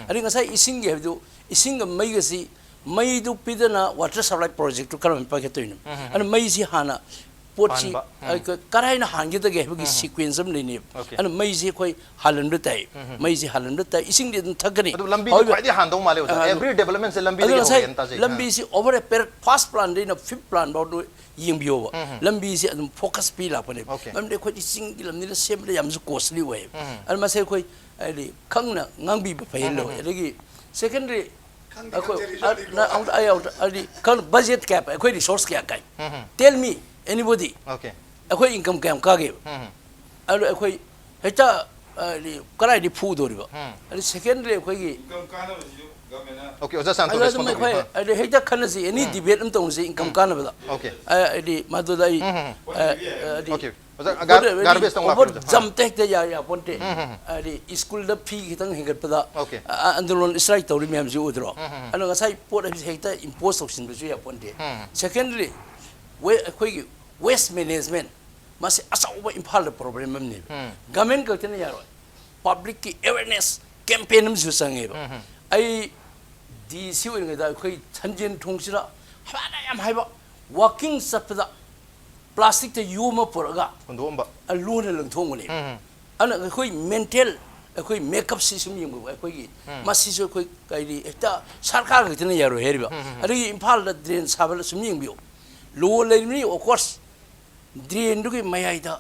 ani ngasai ising ge do ising mai ga si mai du pidana water supply project to karam pa ke toin ani mai si hana potsi karai na hangi da ge gi sequence am ni ani mai si khoi halan da tai mai si halan da tai ising de thagani adu lambi ko di handong male oza every development se lambi de ho enta je lambi si over a per fast plan de na fifth plan ba do ying bio lambi si adum focus pi la pa ne mam de khoi ising gi lamni la sem de yam su costly way ani ma se khoi ai khang na ngang bi pa yin lo gi secondary kan budget cap akoi resource kya kai tell me anybody okay akoi income kam ka ge alu akoi heta karai di fu do riba ali secondly akoi gi okay oza san to alu respond mai khoi ali heta khana si any debate am tong si income kana ba okay ali madu dai okay oza garbage tong over jam tek te ya ponte ali school da fee kitang hingat pada okay andolon strike to ri mem ji udro anu ngasai pot heta impose option bu ya ponte secondly we akoi waste management masi asawa impal problem am ni government ka tene yaro public ki awareness campaign am su sange ba ai di si wen ga da khoi chanjin thungsira haba yam haiba walking sapda plastic te yuma puraga hundom ba aluna lang thong ni ana khoi mental khoi makeup system yim ga khoi gi masi so khoi kai di eta sarkar ga tene yaro heriba ari impal da drain sabal sum yim bio lo le ni of course drain du gi mayai da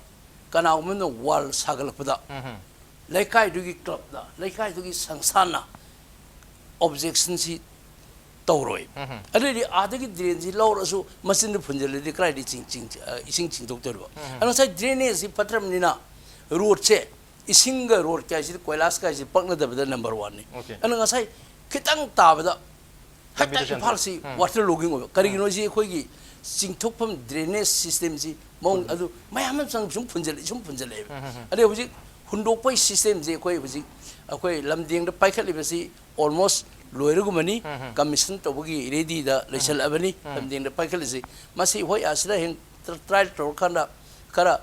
kana um no wall sagal pada laikai du gi club da laikai du gi sangsana objection si tawroi ari di ada gi drain si law rasu masin du punjal di krai di ching ising ching doctor ba ana sai drainage si patram ni na road che ising ga road kai si koilas kai si pakna da number 1 ni ana nga sai kitang ta ba da hatta policy water logging kari gi no ji khoi gi singthokpam drainage system si mong adu mayam sang sum punjal ade huji hundokpai system je koi huji akoi lamding da paikhat libasi almost loirugumani commission to bugi ready da lesal abani lamding da paikhat si masi hoi asra hen try to kanda kara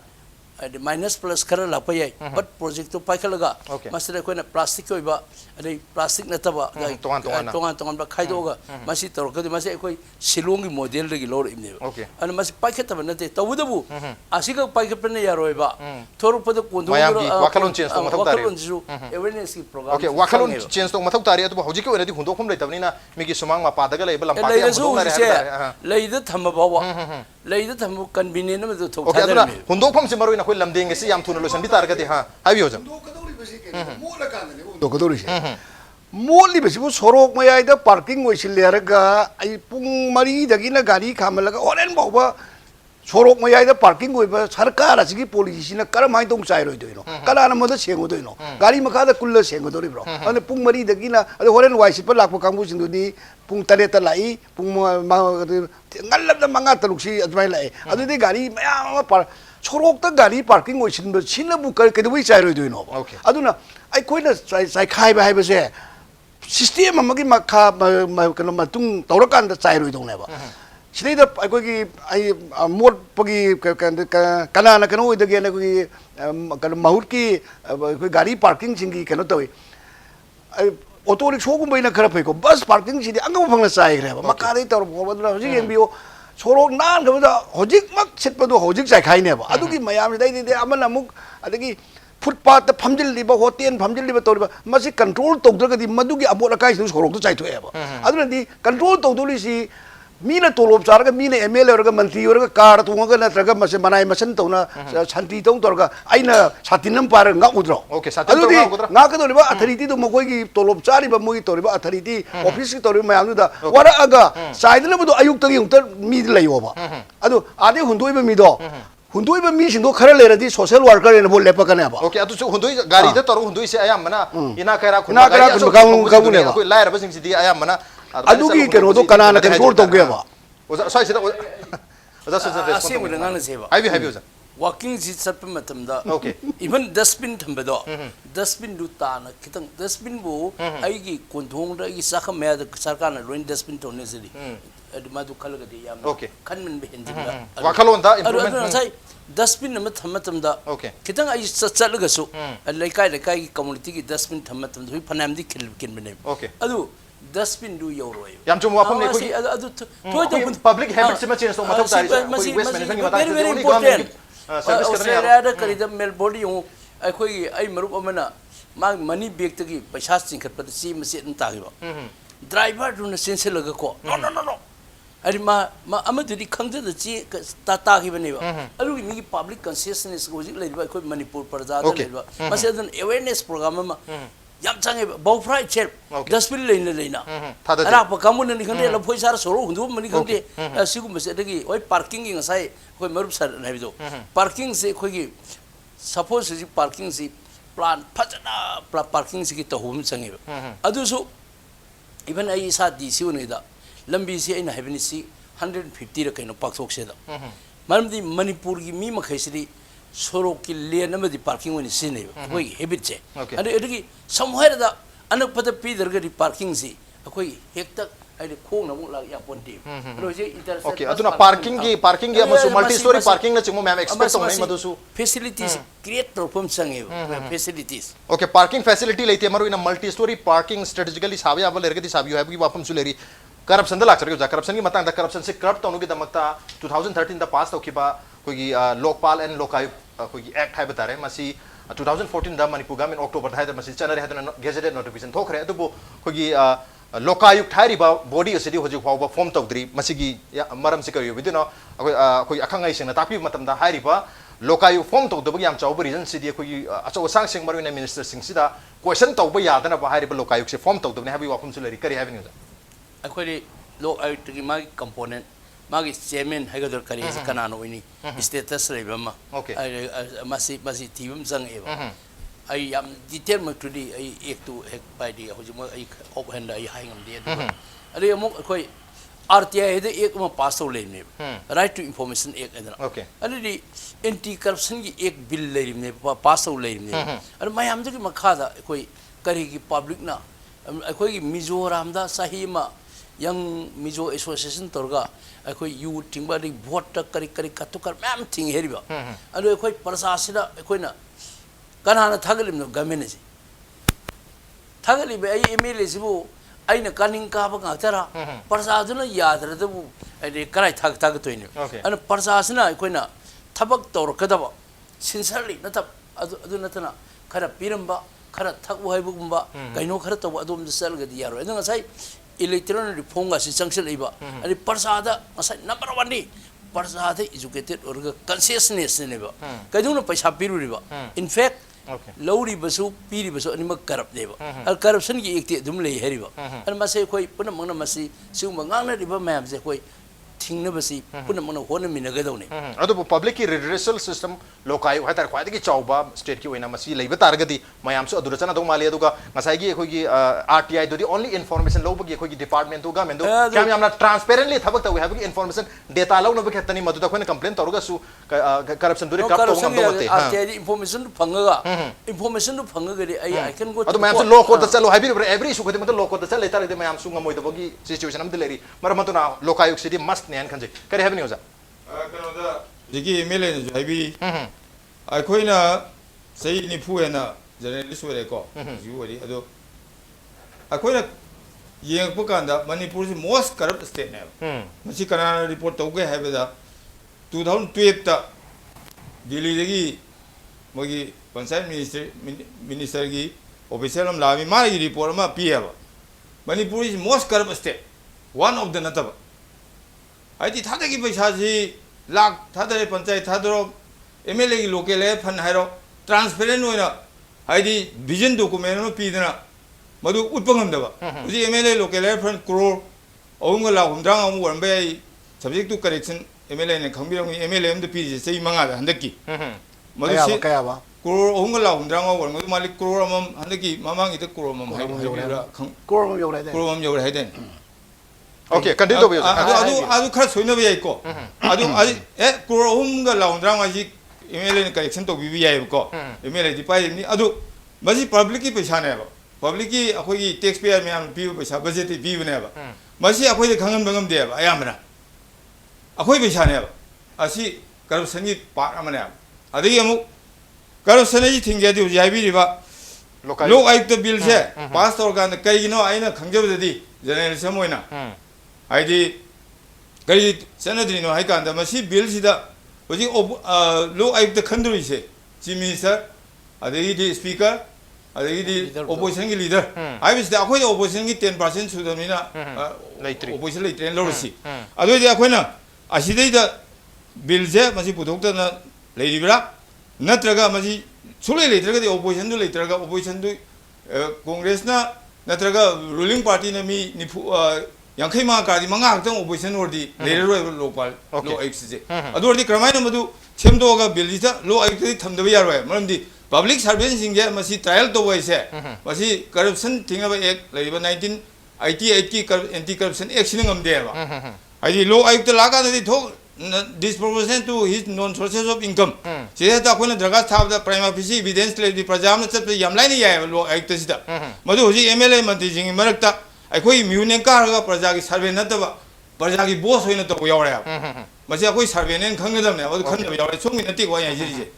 minus plus kara la payai but project to paikalaga masra koina plastic koi ba ade plastic na taba tongan ba khaido ga masi tor ka masi koi silong gi model gi lor imne ana masi paikhat taba na te tawudabu asiga paikhat ne yaroi ba tor pa da kondo wakalon change to mathau tari awareness ki program okay wakalon change to mathau tari atu hoji ko di hundo khum leitabni na migi sumang ma padaga leiba lampa ya hundo na leida thamba bawa leida thamba convenient na to okay aduna hundo khum se maroi na khoi lamdeng si yam thuna losan bi tar ga de ha habiyo jam do kadori मोली बसिबो सोरोक मयाइदा parking ओइसिलेरगा आई पुंग मरी दगिना गाड़ी खामलगा ओरेन बावबा सोरोक मयाइदा पार्किंग ओइबा सरकार असिगी पॉलिसीना करमाइ दong चाइरोइ दोइनो कलाना मद सेंगो दोइनो गाड़ी मखादा कुल्ल सेंगो दोरि ब्रो अने पुंग मरी दगिना अदे होरेन वाइसिप लाखो कांगबु सिंदुदी पुंग तरेता लाई पुंग ngallabda manga taluksi admai lai adudi gari maya par sorok ta gari parking oisin ba sinabu kar kedui chairoi doino aduna ai koina sai khai ba haiba se system amagi makha kano matung tawrakan da chairoi dong neba sidai da ai gi ai mod pagi kana na kano ida ge na gi kano mahut ki koi gari parking singi kano toy auto rickshaw gum baina khara phai ko bus parking sidi angam phangna chai gre ba makari tor bodra hoji embio sorok nan ga hojik mak sitpa do hojik chai khai ne ba adugi mayam dai de amana muk adagi footpath ta phamjil liba hotel phamjil liba toriba masi control togdra di madugi abot akai su sorok to chai thoe ba aduna di control togdoli si मीना तोलोब चारगा मीना MLA और मंत्री और car Tunga नत्रगा मसे मनाई मसन तोना शांति तों तोरगा आइना सातिनम पार nga udro okay satin to nga udro nga ka doliba authority to mogoi gi tolob chari ba mogi toriba authority office ki toriba mayam da wara aga saidna bu ayuk tagi yung tar mi layo ba adu ade hundoi ba mi do hundoi ba mi sindo khara leradi social worker ne bol lepa kana ba okay atu hundoi gari da tor hundoi se ayam mana ina kaira khuna kara khun ne ba koi laira ba sing si di ayam mana adugi keno do kana na control to ge ba oza sai sida oza sai respond asi mu dengan se ba habi habi oza walking si sat matam da Okay. even dustbin thambado dustbin du ta na kitang dustbin bu ai gi konthong da gi sakha me da sarkar na loin dustbin to ne zili ma du khal ga de yam Okay. kan min be hinjin da Wakalon da adu improvement. sai dustbin na matam da Okay. kitang ai sat ga su laikai gi community gi dustbin thamatam da phanam di khil kin bene Okay. adu dustbin du yoroi Yam chum wapam ne koi adu toy public habits ma change to mathau tari koi waste management ma very very important Australia da kari da Melbourne yung ai khoi ai marup amana ma money bag tagi paisa singkhat pa si masi an ta ba driver du na sense laga ko no ari ma amadu di khangja da chi ta gi bane ba alu mi public consciousness ko ji lai ba khoi Manipur parja da lai ba masi an awareness program ma yam change bow fry chair dustbin leina ara pa kamun ni khande la phoi sar soro hundu mani khande sigu mase dagi oi parking gi ngasai khoi marup sar nai bido parking se khoi gi suppose ji parking si plan phajana parking si ki to hum change adu so even ai sa di si ne da lambi si ai na heaven si 150 ra kaino paksok se da maram di Manipur gi mi ma khaisri soro ki lane amadi parking wani sine koi habit che ade edagi somewhere da anak pada pi darga di parking si koi hekta ai khong na mu la ya ponti ro je interest Okay, aduna parking gi amasu multi story parking na chimo ma'am expect so nai madusu facilities create problem sange facilities Okay, parking facility leite maru in a multi story parking strategically sabi abal ergati sabi have gi wapam suleri corruption da lak char corruption gi matang da corruption se curb tonu gi damakta 2013 da pass to kiba koi lokpal and lokai koi act hai batare masi 2014 da Manipur government October da masi chanare hadana gazetted notification thokre adubu koi lokayuk thari ba body asidi hoji hwa form tawdri masigi maram se kariyo bidino koi akhangai sing na tapi matam da hari ba lokayuk form tawdbu yam chawba reason sidi koi achaw sang sing maru na minister sing sida question tawba yadana ba hari ba lokayuk se form tawdbu ne habi wapum sulari kari habi ni akhoi lo ayuk gi ma component magi chairman hagador kari kanano ini status leba ma masi tibum sang eba ai am detail ma tudi ai ek tu ek pai di hoji mo ai op hand ai hai ngam de ari mo koi RTI de ek ma pass le ne right to information ek adana okay ari di anti corruption gi ek bill le ne pass le ne ari mayam de makha da koi kari gi public na koi gi Mizoram da sahi ma yang Mizo association torga koi you tingba di vote kari katukar mam ting heriba ari koi prasasida koi na kanana thagalim no gamen ji thagali be ai MLA sibu aina kaning ka ba ngara prasasana yadra da bu ai karai thag toine ana prasasana koina thabak tor kadaba sincerely nata adu natana khara piramba khara thagbu haibu gumba kaino khara taw adum sal ga di yaro ena sai electoral reform ga si changsel iba ani prasada sai number 1 ni prasada educated or consciousness ne ba kaduna paisa piru riba in fact Lowry basu, piri basu, ani mag corrupt deba. Al corruption ki ekti dum lei heriba. Al masai koi puna mangna masi, siung mangang na riba mayam se koi ting na basi, puna mangna hona minaga daw ne. Ado public ki redressal system lokai hai tar kwai ki chauba state ki oina masi leiba targadi mayam su adurachana dong mali aduga ngasai gi khoi gi RTI do the only information lo gi khoi gi department to government do kam yamna transparently thabak ta we have information data lo no be khetani madu da khoi complaint toruga su corruption duri kap to ngam do mate RTI information phanga information do phanga gari I can go ado mayam su lo ko da chalo hai bi every su khodi mata lo ko da chal letar de mayam su ngamoi da bogi situation am dileri maramatu na lokayuk city must ne an khanje kare have ni oza kanoda digi MLA ne jaibi akoina sei ni phuena journalist were ko ju wori ado akoina yeng pukanda Manipur is most corrupt state ne masi kana report tawge have da 2012 ta Delhi dagi mogi panchayat minister gi official am lami ma gi report ma piya Manipur is most corrupt state one of the nataba ai ti thada gi paisa ji lak thada panchayat thadro MLA gi local fan hairo transparent oina ai di vision document no pi dana madu utpangam daba ji MLA local fan crore aunga la humdrang am warbe ai subject to correction MLA ne khangbirang MLA am de pi sei manga da handaki madu se kaya ba crore aunga la humdrang am warbe malik crore am handaki mamang ite crore am hai core yo lai crore am yo hai den okay continue do adu khar soina be ko adu crore aunga la humdrang ma ji MLA ने correction तो भी आए को MLA दी पाई नहीं अदु मजी public की पैसा ने पब्लिक की अखोई टैक्स पेयर में हम पीव पैसा बजट पीव ने मजी अखोई खंगम बंगम दे अयामना अखोई पैसा ने असी करप्शन की पार्ट अमने अदगी अमुक करप्शन जी थिंगे दी जायबी रिबा लोक आयुक्त बिल से पास तौर का कई नो आइना खंजबददी जनरल समोइना आइदी कई सनदरी नो हाई कांदा मसी बिल सिदा होजी लोक आयुक्त खंदुरी से चीफ मिनिस्टर अदगी स्पीकर अदगी ओपोजिशन की लीडर आइबिस दा अखोई ओपोजिशन की 10% सुदमिना ओपोजिशन लेट्रेन लोरसी अदोई दा अखोइना असिदैदा बिल से मसी पुथोक्तना लेरिबरा नत्रगा मसी सुले लेत्रगा ओपोजिशन दु लेत्रगा ओपोजिशन दु कांग्रेस ना नत्रगा रूलिंग पार्टी ना मी निफु यांखै मा कादी मंगा हक्तंग ओपोजिशन ओरदी लेररोय लोकपाल लो आयुक्त से अदोरदी क्रमाइना मदु सेमदोगा बिल जिता लो आयुक्त थमदबा यारोय मरमदी पब्लिक सर्वेंट सिंगे मसी ट्रायल तो वैसे मसी करप्शन थिंगबा एक लेबा 1988 की एंटी करप्शन एक्ट सिंगम देबा आइदी लो आयुक्त लागा दि थो disproportionate to his non sources of income से ता कोन दरगा थाब प्राइमा फिसी एविडेंस ले दि प्रजाम चप यमलाइन याय लो आयुक्त सिदा मदु होजी MLA मंत्री जिंग मरकता अखोई म्यूने कारगा प्रजा की सर्वे नतबा प्रजा की बोस होइना तो यावरे मसे अखोई सर्वे ने खंगदमने अदु खंदब यावरे सोंगि नति को या जिजे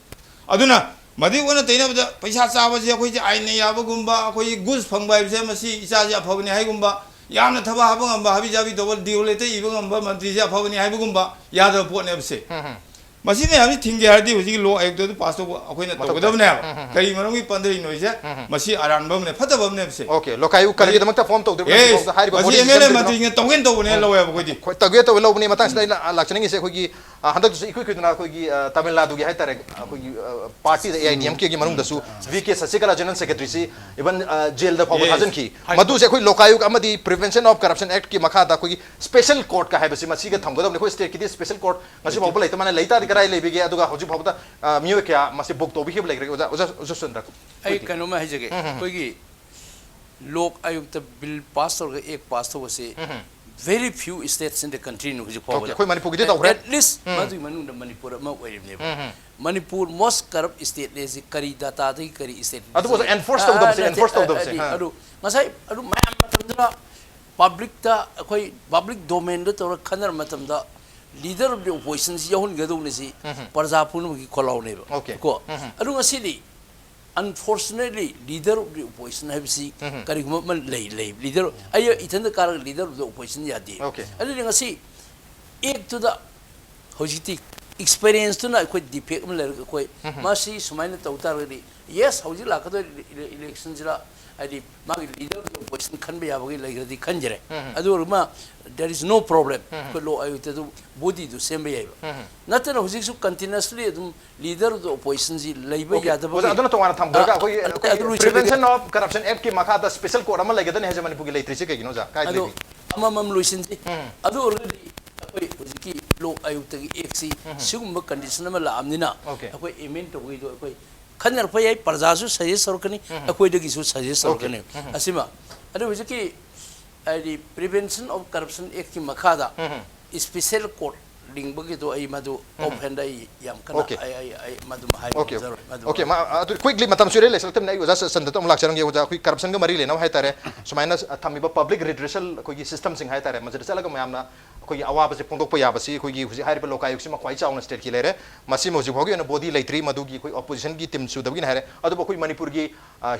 अदुना मदि ओना तैना पैसा चाबा से अखोई आइन याबगुंबा अखोई गुस फंगबा से मसी इसा जा फबनि हाइगुंबा यामना थबा हाबगंबा हाबी जाबी डबल डिओलेते इबगंबा मंत्री जा फबनि हाइबगुंबा यादव पोने बसे मसी ने हामी थिंगे हरदी होजी लो आयुक्त तो पास तो अखोइना तगदबने कई मरंगी पंदरी नोइसे मसी आरानबमने फतबमने बसे ओके लोकायु करी दमक्ता फॉर्म तो मसी MLA मंत्री ने तगेन तोबने लवे बकोदी तगे तो लोबनी मतang sida lakchning se khoi gi handak su ikui kuiduna khoi gi Tamil Nadu gi haitare khoi gi party da AIDM ki manung da su VK Sasikala general secretary si even jail da phaw hajan ki madu se khoi lokayu amadi prevention of corruption act ki makha da khoi special court ka haibasi masi ga thamgodam khoi state ki special court ngasi phaw lai tamana leita karai lebi ge aduga hoji phaw da miyo kya masi book to bi khib lai oja oja sundak ai kanoma hai jage khoi gi lok ayukta bill pass or ek pass to se very few states in the country no ji okay khoi Manipur gi ta at least madu manu da Manipur ma oirne Manipur most corrupt state le ji kari data da kari state adu was enforced of them se adu ngasai adu mayam matamda public ta khoi public domain da tor khanar matamda leader of the opposition si yahun gadu ne si parja phunu gi kholaw ne ko adu ngasi di unfortunately leader of the opposition have si kari man lay leader ayo ithan da kar leader of the opposition ya di adu ngasi ek to the hojiti experience to na koi defect man le koi masi sumaina tautar ri yes hoji la ka do election jira adi magi leader of the opposition khan be yabagi lagradi khanjere adu ma there is no problem ko lo ayu te du body du sembe yaiba natana hoji su continuously dum leader of the opposition ji laiba yadaba aduna to wana tham ga koi prevention of corruption act ki makha da special court ama lagada ne Manipur gi leitri se ke gino ja kai adu amam luisin ji adu already koi hoji ki lo ayu te ek si sugum condition ma la amnina koi amen to gi do koi खनर पे प्रजासु suggest Sarkani अखोइदगिसु suggest Sarkani Asima अदु हुजकी आदि prevention of corruption act की मखादा special court लिंगबगी तो आई मदु open दai yam kana ai madu hai okay ma quickly matam sure le select nai uja sandatom lakcharang ge uja corruption ga mari le na hai tare sumaina thamiba public redressal koi system sing hai tare major chala ga mayamna koi awaba se pongdok pa yabasi koi gi huji hariba lokayuk sima kwai chauna state ki lere masi moji bhogi na body leitri madu gi koi opposition gi team su dabgi na hare adu koi Manipur gi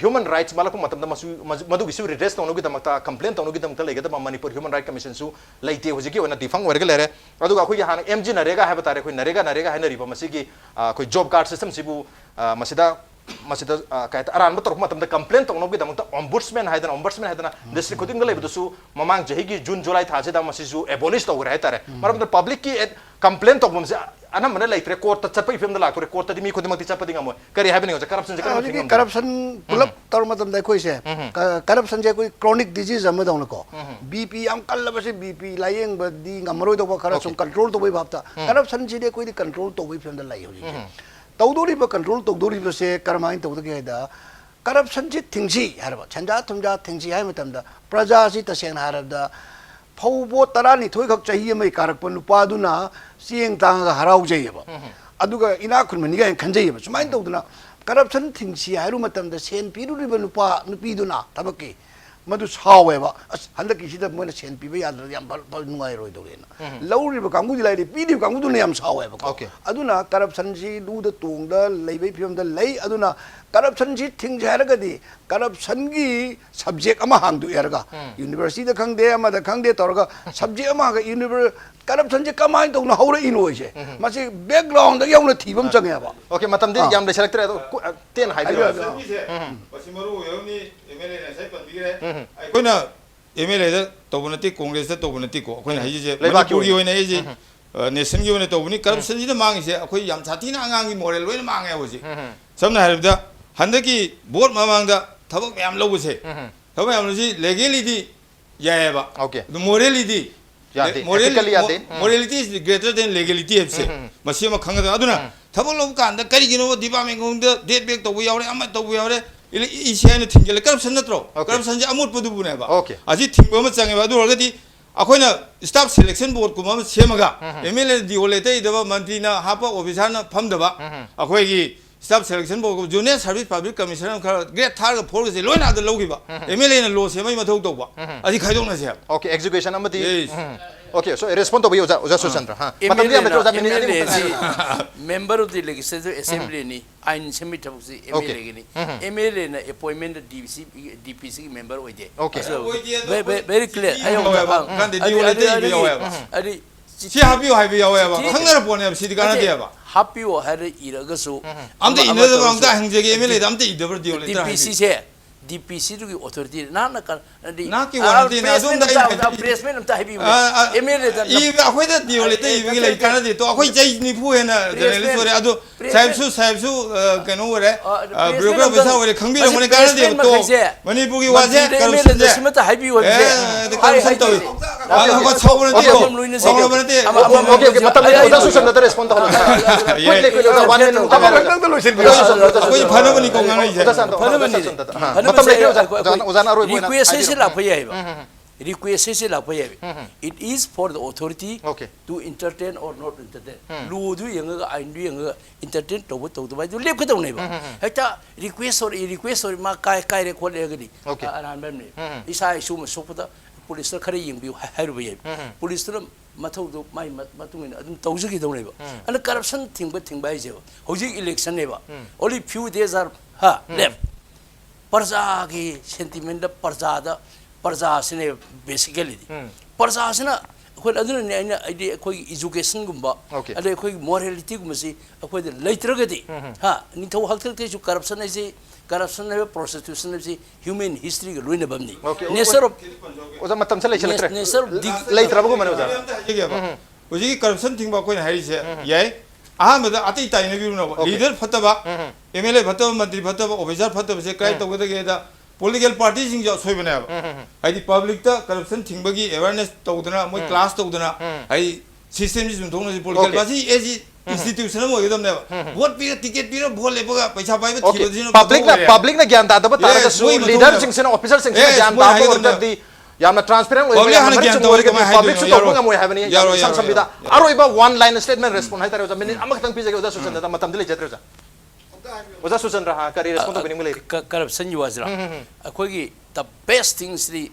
human rights malak matam da madu gi su redress tawno gi damakta complaint tawno gi damakta lega da Manipur human right commission su leite huji gi ona difang werga lere adu ga koi han MG narega hai batare koi narega hai na riba masi gi koi job card system sibu masida kai aran ba torok matam da complaint tawno gi damakta ombudsman haidana district khuding ga lebu su mamang jahi gi June July tha se da masi su abolish tawra hai tare maram da public ki complaint tawbam se ana mana leitre court ta chapai film da la court ta dimi khudimak ti chapadi ngamo kari happening hoja corruption je corruption pulap tor matam da koi se corruption je koi chronic disease am da ko BP am kal ba se BP layeng ba di ngamroi do ba corruption control to bai bapta corruption je de koi di control to bai film da lai hoji tawdori ba control tawdori ba se karmain tawda ge da corruption je thingji harba chanja thumja thingji hai matam da praja si taseng harab da फौबो तरानी थोई खक चाहिए मैं कारक पर नुपादुना सिंग तांग हराउ जाइए aduga ina kun mani ga kanjai ba sumai tawduna corruption thingsi hairu matam da sen piruriba nupa nupiduna tabaki madu saweba handa kisida moina sen piba yadra yam bal nungai roi dorena lauriba kangu dilai pidi kangu duna yam saweba aduna corruption si du da tung da leibai phim da lei aduna corruption si thing jaragadi corruption gi subject ama hangdu yarga university da khangde ama da khangde torga subject ama ga university corruption ji kamai tawna hawra inoise masi background da yawna thibam changya ba okay matam di yam le select re ten hai bi Basimaru yoni MLA na sai pandire koina MLA da tobunati Congress da tobunati ko koina haije Manipur gi oina haije nation gi oina tobuni corruption ji da mangi se akoi yam chatina angang gi moral loina mangi hoji samna haribda handaki board mamang da thabak yam lobu se thabak yam ji legality yae ba okay the morality morality is greater than legality hebse masi ma khanga da aduna thabak lobu kan da kari gi no department gong da date back to yaure amma to yaure ili isiane thingel corruption natro corruption ji amut pudu bune ba aji thingba ma change ba du rogadi akoina staff selection board kuma semaga MLA di olete idaba mantri na hapa officer na phamda ba akoi gi staff selection board junior service public commissioner ka grade thar ga for ge loina da logi ba MLA na lo semai ma thok tok ba aji khaidong na se okay execution amadi okay so respond to bi oja Susandra ha matam di ambe oja member of the legislative assembly ni ain semi tabsi MLA gi ni MLA na appointment DPC member oide okay so very clear ayo kan de di olete bi yawa ba ari si happy happy yawa ba khangna pone si di kana dia ba happy o hare iraga so amde ina da bang da hangje ge MLA da amde idabur di olete DPC se DPC to authority na kan di na ki warranty na dum da pressman am ta happy MLA da I akhoi da di olete I bi lai kana di to akhoi jai ni phu he na journalist ore adu sahib su kano ore broker bisa ore khangbi ramone kana di to Manipur gi wa je corruption je sima ta happy wa je corruption to ha chawon di okay matam di oja Susandra respond to quickly one minute akhoi phana bani ko ngai je It is for the authority okay to entertain or not entertain. Lu du yang I do yang entertain to what to by do live kadang nei ba. Heta request or ma kai record agadi. Okay. Aran bam nei. Isa isu ma sopata police khare ying bi hairu ba ye. Police ram mathau do mai matung in adum tawjigi dong nei ba. And corruption thing ba je. Hoji election nei ba. Only few days are left. Parza ki sentiment da parza sine basically parza sina khoi aduna ne idea khoi education gumba ade khoi morality gumba si khoi de leitragadi ha ni thau hakthak te corruption is corruption है prostitution है human history का लोइने Bamni nature of ओजा मतम से लेचले nature ले तरब को मने ओजा ओजी की corruption थिंग बा कोई हारी से याय अहमद अति ताइने बिरुना लीडर फतबा MLA फतबा मंत्री फतबा ऑफिसर फतबा से क्राइ तगदे गेदा political party sing jo soi bana ai di public ta corruption thing bagi awareness tawdana moi class tawdana ai system ji thongna political party as institution mo edam ne vote pi ticket pi vote le baga paisa pai ba thiba din public na gyan da da ta ka su leader sing se officer sing se gyan da ko di yamna transparent public hana gyan ta public su to nga mo havani sam sambida aro iba one line statement respond hai tare oja minute amak tang pi jage oja Susandra matam dile jatre oja oja Susandra ha kari respond to bining mele corruption yuazra akhoi the best things the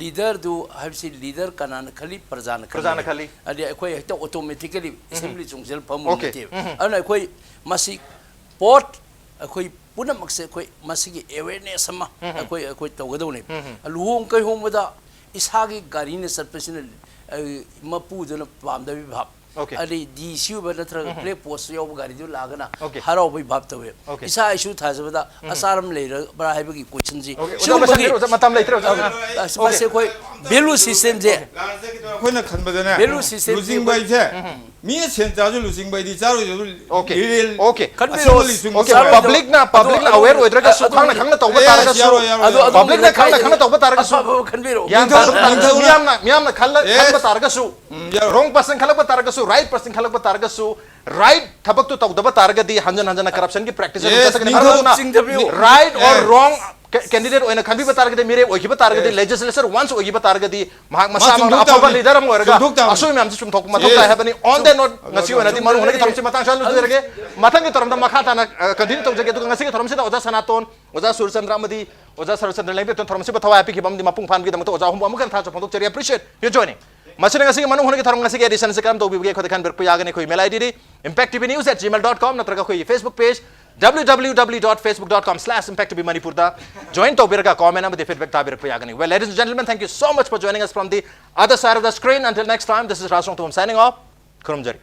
leader do have see leader kanan khali prajana khali adi akhoi hekta automatically assembly chungel pamu te ana akhoi masi pot akhoi punam makse akhoi masi gi awareness ama akhoi tawgadaw ne luhong kai homada isagi gari ne sarpesin mapu dona pamda bi bhab अरे DCU बना थरा play post यो गाड़ी जो लागना हराओ भाई भाप तवे इसा इशू था जब दा असारम ले बड़ा है बगी क्वेश्चन जी मतम ले बस कोई वैल्यू सिस्टम जे कोई ना खनबदना वैल्यू सिस्टम लूजिंग बाय जे मी सेन चाजु लूजिंग बाय दी चारो ओके ओके पब्लिक ना अवेयर होइद्रा का सुखांना खंगना तौबा तारगा सु पब्लिक ना खंगना तौबा तारगा सु खनबिरो मियाम खंगना तारगा सु wrong person खलक तारगा सु right person खलक तारगा सु right थबक तो तौदबा तारगा दी हंजन हंजन करप्शन की practice right or wrong candidate oina khanbi bataragadi mire oikiba taragadi legislature once oikiba taragadi mahak masa Masung ma duk apoba tawni. leader am oraga Sung duk tawni. asoi mam sum thok mathok ta habani on the note ngasi oina di Manung Hutna ki tharamsi matang chalu derege mathang ki taramda makha ta na continue to jage to ngasi ki tharamsi ta oja sanaton oja surchandra amadi oja sarchandra lengde ton tharamsi ba thawai api ki bamdi mapung phan ki dam to oja hum amukan tha chapong cheri appreciate you joining masina ngasi ki Manung Hutna ki tharam ngasi ki edition se kam to bi ge khode khan ber pu yagane koi mail id di impacttvnews@gmail.com natraga koi Facebook page www.facebook.com/impacttvmanipur da join to birka comment and feedback ta birka yagani. Well, ladies and gentlemen, thank you so much for joining us from the other side of the screen. Until next time, this is Rasong Tum signing off. Kurumjari.